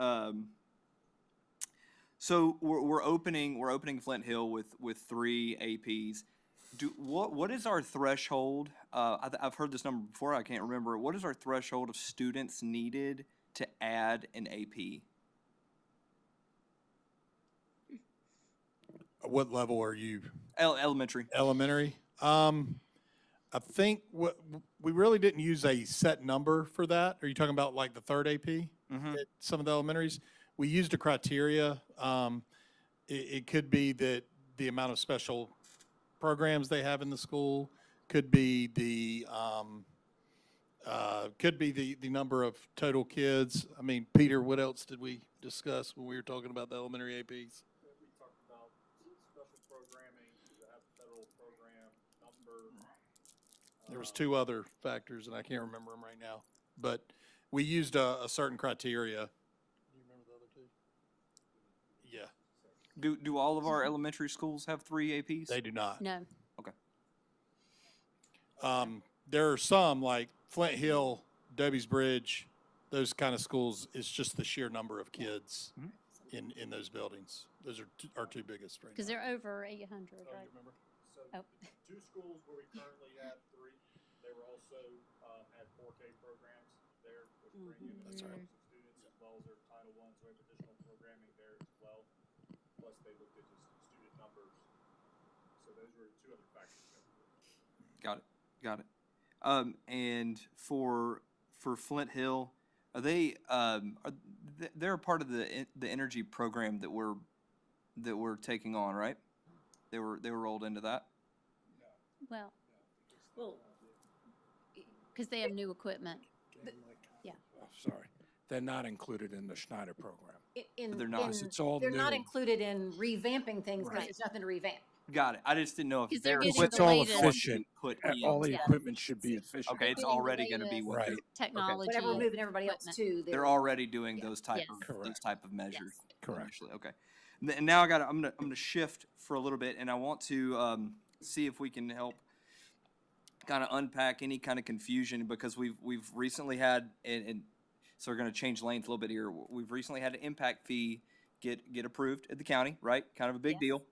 [SPEAKER 9] so we're opening Flint Hill with 3 APs. What is our threshold? I've heard this number before. I can't remember. What is our threshold of students needed to add an AP?
[SPEAKER 10] What level are you?
[SPEAKER 9] Elementary.
[SPEAKER 10] Elementary. I think we really didn't use a set number for that. Are you talking about like the third AP at some of the elementaries? We used a criteria. It could be that the amount of special programs they have in the school, could be the number of total kids. I mean, Peter, what else did we discuss when we were talking about the elementary APs?
[SPEAKER 4] We talked about special programming, to have federal program number.
[SPEAKER 10] There was 2 other factors, and I can't remember them right now. But we used a certain criteria. Do you remember the other two? Yeah,
[SPEAKER 9] Do all of our elementary schools have 3 APs?
[SPEAKER 10] they do not.
[SPEAKER 8] No.
[SPEAKER 9] Okay.
[SPEAKER 10] There are some like Flint Hill, Debbie's Bridge, those kind of schools. It's just the sheer number of kids in those buildings. Those are our two biggest right
[SPEAKER 8] Because
[SPEAKER 10] now.
[SPEAKER 8] they're over 800, right?
[SPEAKER 10] Remember? So
[SPEAKER 8] Oh.
[SPEAKER 10] the two schools where we currently have 3, they were also had 4K programs there, which bring in
[SPEAKER 8] That's right.
[SPEAKER 10] of students as well as their Title I, so we have additional programming there as well. Plus they looked at just student numbers. So those were 2 other factors.
[SPEAKER 9] Got it. Got it. And for Flint Hill, are they they're a part of the energy program that we're taking on, right? They were rolled into that.
[SPEAKER 8] Well,
[SPEAKER 12] Well,
[SPEAKER 8] because they have new equipment. Yeah.
[SPEAKER 5] Oh, sorry, they're not included in the Schneider program.
[SPEAKER 9] They're not.
[SPEAKER 5] It's all
[SPEAKER 1] They're not
[SPEAKER 5] new.
[SPEAKER 1] included in revamping things because
[SPEAKER 5] Right.
[SPEAKER 1] there's nothing to revamp.
[SPEAKER 9] Got it. I just didn't know if
[SPEAKER 8] 'Cause they're
[SPEAKER 9] their
[SPEAKER 8] getting
[SPEAKER 5] It's
[SPEAKER 8] the
[SPEAKER 5] all
[SPEAKER 8] latest-
[SPEAKER 5] efficient.
[SPEAKER 9] put
[SPEAKER 5] All the
[SPEAKER 9] in.
[SPEAKER 8] Yeah.
[SPEAKER 5] equipment should be efficient.
[SPEAKER 9] Okay, it's
[SPEAKER 8] Getting the
[SPEAKER 9] already going to be with
[SPEAKER 5] Right.
[SPEAKER 8] Technology.
[SPEAKER 1] Whatever we're moving everybody else
[SPEAKER 8] equipment.
[SPEAKER 1] to,
[SPEAKER 9] they're already doing those type
[SPEAKER 8] Yes.
[SPEAKER 9] of
[SPEAKER 5] Correct.
[SPEAKER 9] those type of measures.
[SPEAKER 5] Correct.
[SPEAKER 9] Initially. Okay. And now I'm gonna shift for a little bit, and I want to see if we can help kind of unpack any kind of confusion, because we've recently had, and so we're going to change lanes a little bit here. We've recently had an impact fee get approved at the county, right? Kind of a big
[SPEAKER 8] Yes.
[SPEAKER 9] deal.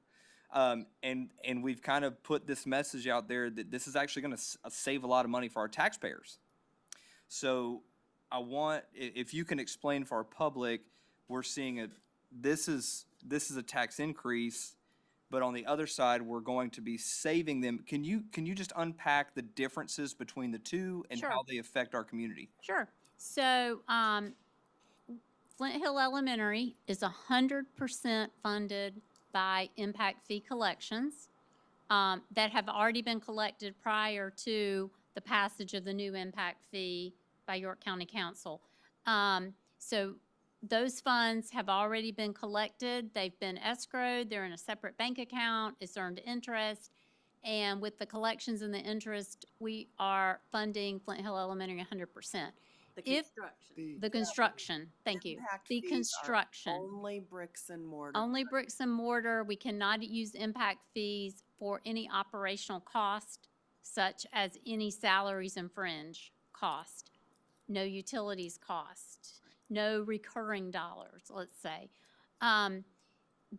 [SPEAKER 9] And we've kind of put this message out there that this is actually going to save a lot of money for our taxpayers. So I want, if you can explain for our public, we're seeing this is a tax increase, but on the other side, we're going to be saving them. Can you just unpack the differences between the two and
[SPEAKER 8] Sure.
[SPEAKER 9] how they affect our community?
[SPEAKER 8] Sure. So, Flint Hill Elementary is 100% funded by impact fee collections that have already been collected prior to the passage of the new impact fee by York County Council. So those funds have already been collected. They've been escrowed. They're in a separate bank account. It's earned interest. And with the collections and the interest, we are funding Flint Hill Elementary 100%.
[SPEAKER 3] The
[SPEAKER 8] If-
[SPEAKER 3] construction.
[SPEAKER 8] The construction, thank you.
[SPEAKER 3] Impact
[SPEAKER 8] The
[SPEAKER 3] fees are
[SPEAKER 8] construction.
[SPEAKER 3] Only bricks and mortar.
[SPEAKER 8] Only bricks and mortar. We cannot use impact fees for any operational cost, such as any salaries and fringe cost, no utilities cost, no recurring dollars, let's say.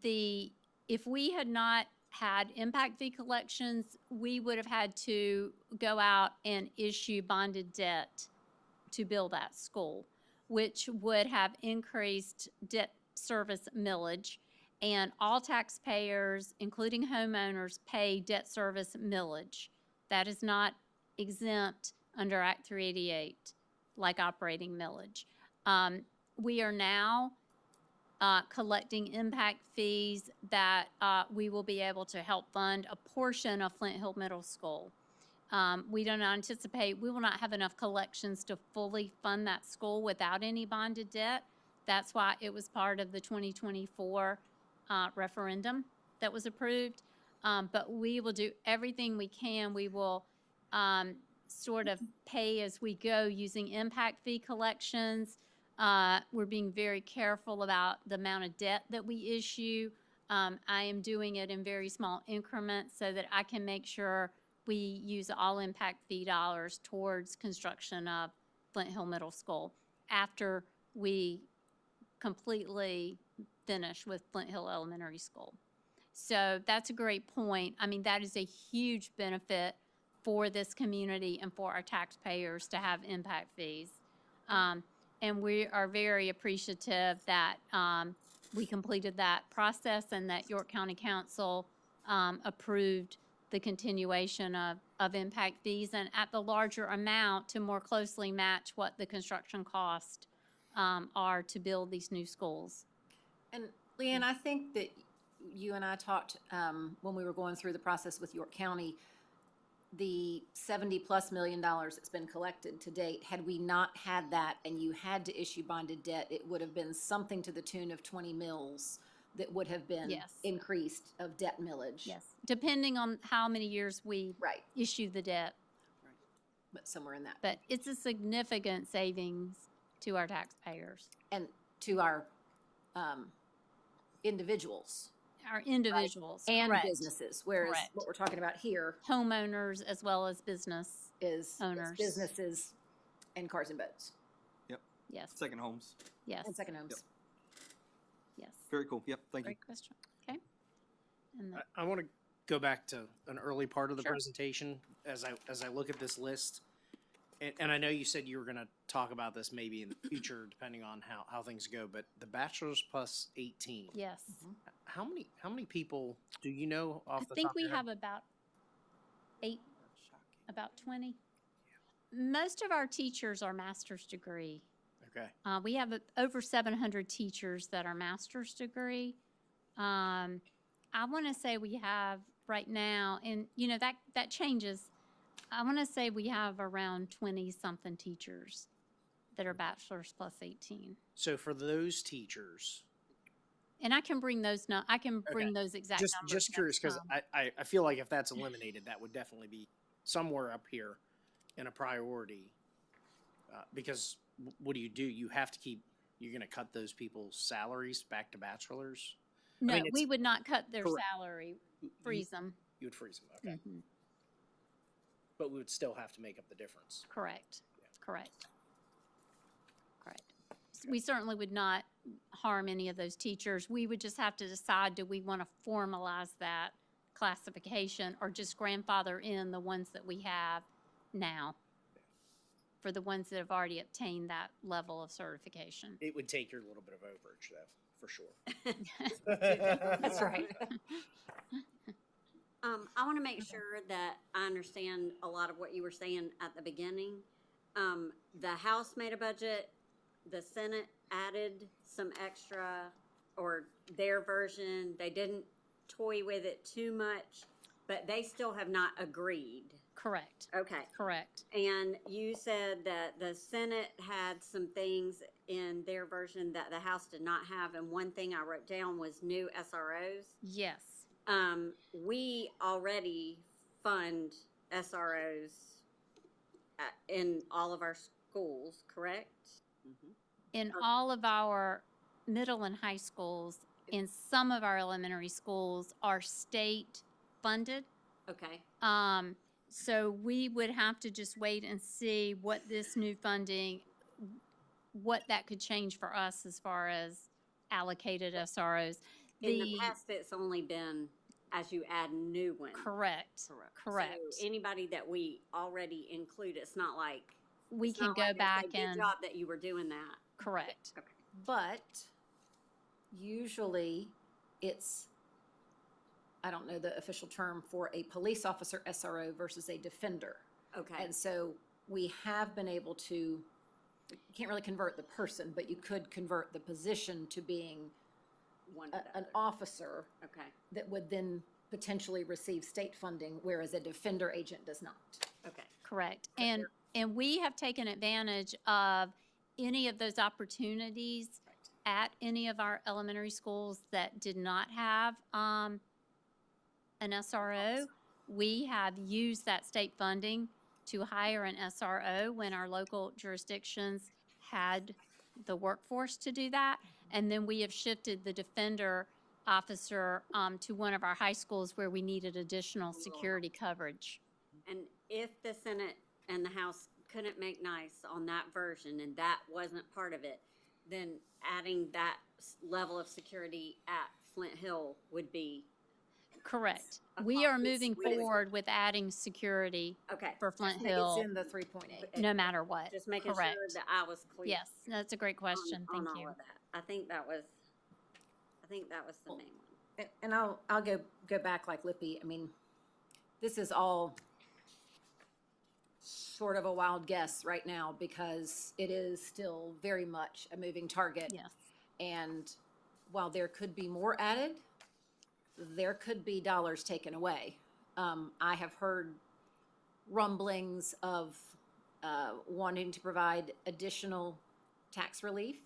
[SPEAKER 8] If we had not had impact fee collections, we would have had to go out and issue bonded debt to build that school, which would have increased debt service millage. And all taxpayers, including homeowners, pay debt service millage. That is not exempt under Act 388, like operating millage. We are now collecting impact fees that we will be able to help fund a portion of Flint Hill Middle School. We don't anticipate, we will not have enough collections to fully fund that school without any bonded debt. That's why it was part of the 2024 referendum that was approved. But we will do everything we can. We will sort of pay as we go using impact fee collections. We're being very careful about the amount of debt that we issue. I am doing it in very small increments so that I can make sure we use all impact fee dollars towards construction of Flint Hill Middle School after we completely finish with Flint Hill Elementary School. So that's a great point. I mean, that is a huge benefit for this community and for our taxpayers to have impact fees. And we are very appreciative that we completed that process and that York County Council approved the continuation of impact fees and at the larger amount to more closely match what the construction costs are to build these new schools.
[SPEAKER 1] And Leanne, I think that you and I talked when we were going through the process with York County, the $70+ million that's been collected to date, had we not had that and you had to issue bonded debt, it would have been something to the tune of 20 mils that would have been
[SPEAKER 8] Yes.
[SPEAKER 1] increased of debt millage.
[SPEAKER 8] Yes, depending on how many years we
[SPEAKER 1] Right,
[SPEAKER 8] issue the debt.
[SPEAKER 1] but somewhere in that.
[SPEAKER 8] But it's a significant savings to our taxpayers,
[SPEAKER 1] And to our individuals
[SPEAKER 8] our individuals.
[SPEAKER 1] and
[SPEAKER 8] correct.
[SPEAKER 1] businesses, whereas
[SPEAKER 8] Correct.
[SPEAKER 1] what we're talking about here
[SPEAKER 8] Homeowners as well as business
[SPEAKER 1] is
[SPEAKER 8] owners.
[SPEAKER 1] businesses and cars and boats
[SPEAKER 8] Yes,
[SPEAKER 9] Second homes.
[SPEAKER 8] yes,
[SPEAKER 1] and second homes.
[SPEAKER 8] yes.
[SPEAKER 9] Very cool. Yep, thank you.
[SPEAKER 8] Great question. Okay. And the-
[SPEAKER 11] I want to go back to an early part of the
[SPEAKER 8] Sure.
[SPEAKER 11] presentation as I look at this list. And I know you said you were going to talk about this maybe in the future, depending on how things go, but the bachelor's plus 18.
[SPEAKER 8] yes.
[SPEAKER 11] How many people do you know off
[SPEAKER 8] I
[SPEAKER 11] the
[SPEAKER 8] think
[SPEAKER 11] top
[SPEAKER 8] we
[SPEAKER 11] of your
[SPEAKER 8] have
[SPEAKER 11] head?
[SPEAKER 8] about 20. Most of our teachers are master's degree.
[SPEAKER 11] Okay.
[SPEAKER 8] We have over 700 teachers that are master's degree. I want to say we have right now, and that changes. I want to say we have around 20-something teachers that are bachelor's plus 18.
[SPEAKER 11] So for those teachers,
[SPEAKER 8] And I can bring those, I can bring
[SPEAKER 11] Okay.
[SPEAKER 8] those exact
[SPEAKER 11] just
[SPEAKER 8] numbers.
[SPEAKER 11] just curious because
[SPEAKER 8] next time.
[SPEAKER 11] I feel like if that's eliminated, that would definitely be somewhere up here in a priority. Because what do? You have to keep. You're going to cut those people's salaries back to bachelors.
[SPEAKER 8] No,
[SPEAKER 11] mean,
[SPEAKER 8] we
[SPEAKER 11] it's-
[SPEAKER 8] would not cut their
[SPEAKER 11] Correct.
[SPEAKER 8] salary, freeze them.
[SPEAKER 11] You would freeze them. Okay.
[SPEAKER 8] Mhm.
[SPEAKER 11] But we would still have to make up the difference.
[SPEAKER 8] Correct, correct. Correct. We certainly would not harm any of those teachers. We would just have to decide, do we want to formalize that classification or just grandfather in the ones that we have now for the ones that have already obtained that level of certification?
[SPEAKER 11] It would take your little bit of overage, though, for sure.
[SPEAKER 1] That's right.
[SPEAKER 12] I want to make sure that I understand a lot of what you were saying at the beginning. The House made a budget, the Senate added some extra, or their version, they didn't toy with it too much, but they still have not agreed.
[SPEAKER 8] Correct,
[SPEAKER 12] Okay.
[SPEAKER 8] correct.
[SPEAKER 12] And you said that the Senate had some things in their version that the House did not have, and one thing I wrote down was new SROs.
[SPEAKER 8] Yes,
[SPEAKER 12] We already fund SROs in all of our schools, correct?
[SPEAKER 8] in all of our middle and high schools, in some of our elementary schools are state funded.
[SPEAKER 12] Okay,
[SPEAKER 8] So we would have to just wait and see what this new funding, what that could change for us as far as allocated SROs.
[SPEAKER 12] in the past, it's only been as you add new ones.
[SPEAKER 8] Correct, correct.
[SPEAKER 12] So anybody that we already include, it's not like.
[SPEAKER 8] We
[SPEAKER 12] it's
[SPEAKER 8] can
[SPEAKER 12] not
[SPEAKER 8] go
[SPEAKER 12] like they say,
[SPEAKER 8] back
[SPEAKER 12] Good
[SPEAKER 8] and,
[SPEAKER 12] job that you were doing that.
[SPEAKER 8] correct.
[SPEAKER 12] Okay.
[SPEAKER 1] But usually it's, I don't know the official term for a police officer SRO versus a defender.
[SPEAKER 12] Okay,
[SPEAKER 1] And so we have been able to, you can't really convert the person, but you could convert the position to being
[SPEAKER 12] one
[SPEAKER 1] an
[SPEAKER 12] of those.
[SPEAKER 1] officer
[SPEAKER 12] Okay,
[SPEAKER 1] that would then potentially receive state funding, whereas a defender agent does not.
[SPEAKER 12] okay.
[SPEAKER 8] Correct. And we have taken advantage of any of those opportunities at any of our elementary schools that did not have an SRO. We have used that state funding to hire an SRO when our local jurisdictions had the workforce to do that. And then we have shifted the defender officer to one of our high schools where we needed additional security coverage.
[SPEAKER 12] And if the Senate and the House couldn't make nice on that version and that wasn't part of it, then adding that level of security at Flint Hill would be,
[SPEAKER 8] Correct. We are moving
[SPEAKER 12] It's-
[SPEAKER 8] forward with adding security
[SPEAKER 12] okay.
[SPEAKER 8] for Flint
[SPEAKER 1] It's
[SPEAKER 8] Hill,
[SPEAKER 1] in the 3.8.
[SPEAKER 8] no matter what.
[SPEAKER 12] Just making sure
[SPEAKER 8] Correct.
[SPEAKER 12] that I was clear.
[SPEAKER 8] Yes, that's a great question.
[SPEAKER 12] on
[SPEAKER 8] Thank
[SPEAKER 12] all
[SPEAKER 8] you.
[SPEAKER 12] of that. I think that was the main one.
[SPEAKER 1] And I'll go back like Lippy. I mean, this is all sort of a wild guess right now because it is still very much a moving target.
[SPEAKER 8] Yes.
[SPEAKER 1] And while there could be more added, there could be dollars taken away. I have heard rumblings of wanting to provide additional tax relief.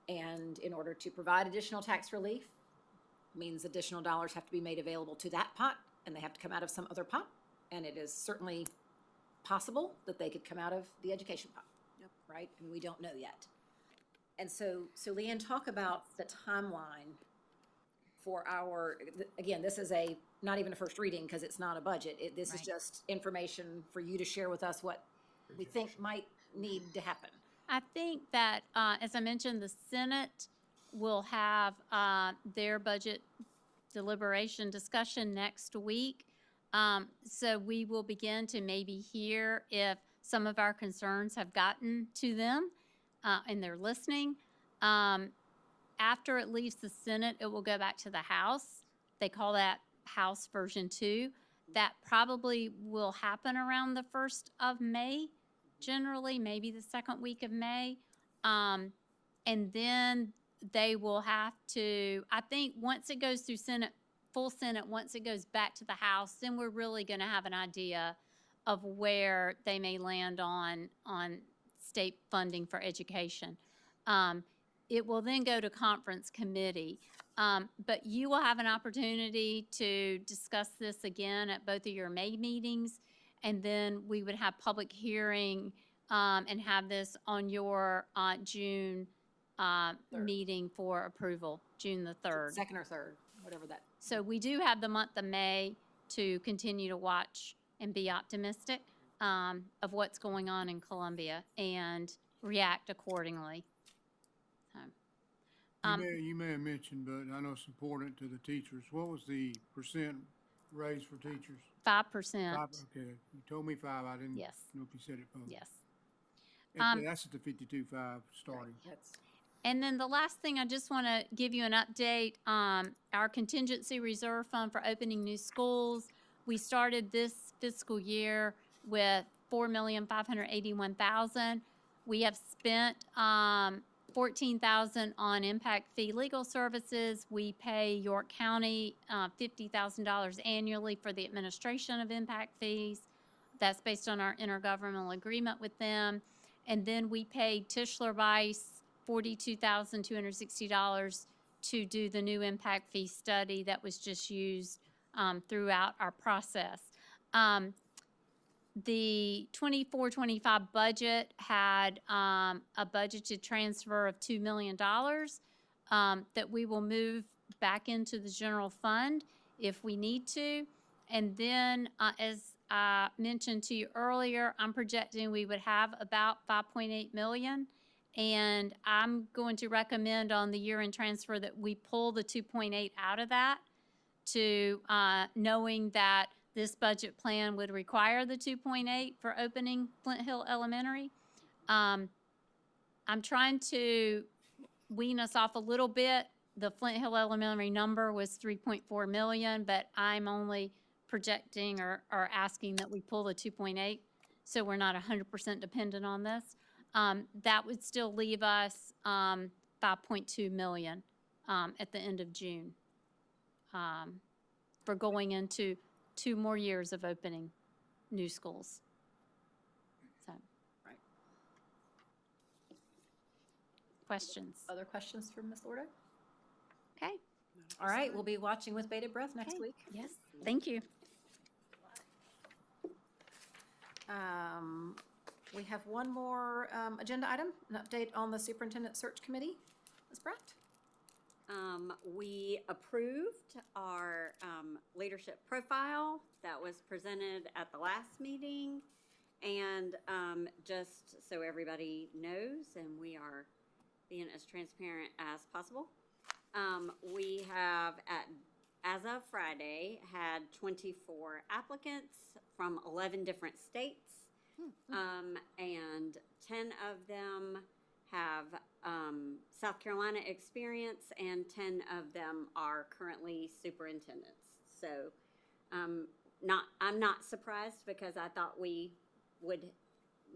[SPEAKER 1] And in order to provide additional tax relief, means additional dollars have to be made available to that pot, and they have to come out of some other pot. And it is certainly possible that they could come out of the education pot. right? And we don't know yet. And so Leanne, talk about the timeline for again, this is not even a first reading because it's not a budget. This is
[SPEAKER 8] Right.
[SPEAKER 1] just information for you to share with us what we think might need to happen.
[SPEAKER 8] I think that, as I mentioned, the Senate will have their budget deliberation discussion next week. So we will begin to maybe hear if some of our concerns have gotten to them and they're listening. After it leaves the Senate, it will go back to the House. They call that House Version 2. That probably will happen around the 1st of May, generally, maybe the second week of May. And then they will have to, I think once it goes through Senate, full Senate, once it goes back to the House, then we're really going to have an idea of where they may land on state funding for education. It will then go to conference committee. But you will have an opportunity to discuss this again at both of your May meetings. And then we would have public hearing and have this on your June meeting for approval, June the 3rd.
[SPEAKER 1] Second or third, whatever that.
[SPEAKER 8] So we do have the month of May to continue to watch and be optimistic of what's going on in Columbia and react accordingly. So,
[SPEAKER 13] You may have mentioned, but I know it's important to the teachers. What was the percent raise for teachers?
[SPEAKER 8] 5%.
[SPEAKER 13] Okay, you told me 5. I didn't
[SPEAKER 8] Yes.
[SPEAKER 13] know if you said it publicly.
[SPEAKER 8] Yes.
[SPEAKER 13] That's at the 52.5 starting.
[SPEAKER 8] And then the last thing, I just want to give you an update. Our contingency reserve fund for opening new schools, we started this fiscal year with $4,581,000. We have spent $14,000 on impact fee legal services. We pay York County $50,000 annually for the administration of impact fees. That's based on our intergovernmental agreement with them. And then we paid Tischler Weiss $42,260 to do the new impact fee study that was just used throughout our process. The 24-25 budget had a budgeted transfer of $2 million that we will move back into the general fund if we need to. And then, as I mentioned to you earlier, I'm projecting we would have about $5.8 million. And I'm going to recommend on the year-end transfer that we pull the 2.8 out of that to knowing that this budget plan would require the 2.8 for opening Flint Hill Elementary. I'm trying to wean us off a little bit. The Flint Hill Elementary number was 3.4 million, but I'm only projecting or asking that we pull the 2.8, so we're not 100% dependent on this. That would still leave us 5.2 million at the end of June for going into 2 more years of opening new schools. So,
[SPEAKER 1] Right.
[SPEAKER 8] Questions?
[SPEAKER 1] Other questions from Ms. Lordo?
[SPEAKER 8] Okay.
[SPEAKER 1] All right, we'll be watching with bated breath next
[SPEAKER 8] Okay.
[SPEAKER 1] week.
[SPEAKER 8] Yes, thank you.
[SPEAKER 1] We have one more agenda item, an update on the Superintendent Search Committee. Ms. Pratt?
[SPEAKER 12] We approved our leadership profile that was presented at the last meeting. And just so everybody knows, and we are being as transparent as possible, we have, as of Friday, had 24 applicants from 11 different states. And 10 of them have South Carolina experience, and 10 of them are currently superintendents. So I'm not surprised, because I thought we would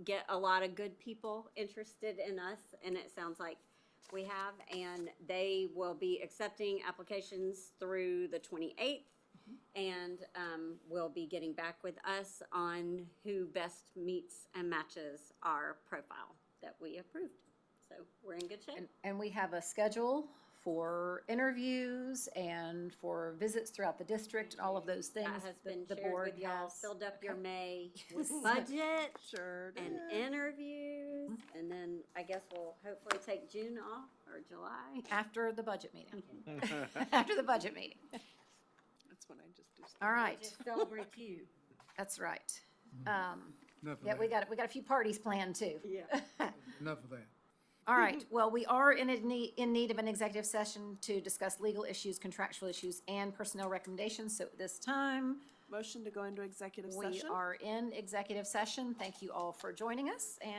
[SPEAKER 12] get a lot of good people interested in us, and it sounds like we have. And they will be accepting applications through the 28th. And we'll be getting back with us on who best meets and matches our profile that we approved. So we're in good shape.
[SPEAKER 1] And we have a schedule for interviews and for visits throughout the district, and all of those things.
[SPEAKER 12] That has been
[SPEAKER 1] the
[SPEAKER 12] shared
[SPEAKER 1] board
[SPEAKER 12] with y'all,
[SPEAKER 1] has.
[SPEAKER 12] filled up your
[SPEAKER 1] Okay.
[SPEAKER 12] May with budget
[SPEAKER 3] Sure did.
[SPEAKER 12] and interviews, and then then I guess we'll hopefully take June off or July.
[SPEAKER 1] After the budget meeting. After the budget meeting.
[SPEAKER 3] That's what I just do.
[SPEAKER 1] All right,
[SPEAKER 12] Just celebrate you.
[SPEAKER 1] that's right.
[SPEAKER 13] Enough of
[SPEAKER 1] Yeah, we
[SPEAKER 13] that.
[SPEAKER 1] got a few parties planned too.
[SPEAKER 12] Yeah.
[SPEAKER 13] Enough of that.
[SPEAKER 1] All right, well, we are in need of an executive session to discuss legal issues, contractual issues, and personnel recommendations. So at this time,
[SPEAKER 3] Motion to go into executive
[SPEAKER 1] we
[SPEAKER 3] session?
[SPEAKER 1] are in executive session. Thank you all for joining us, and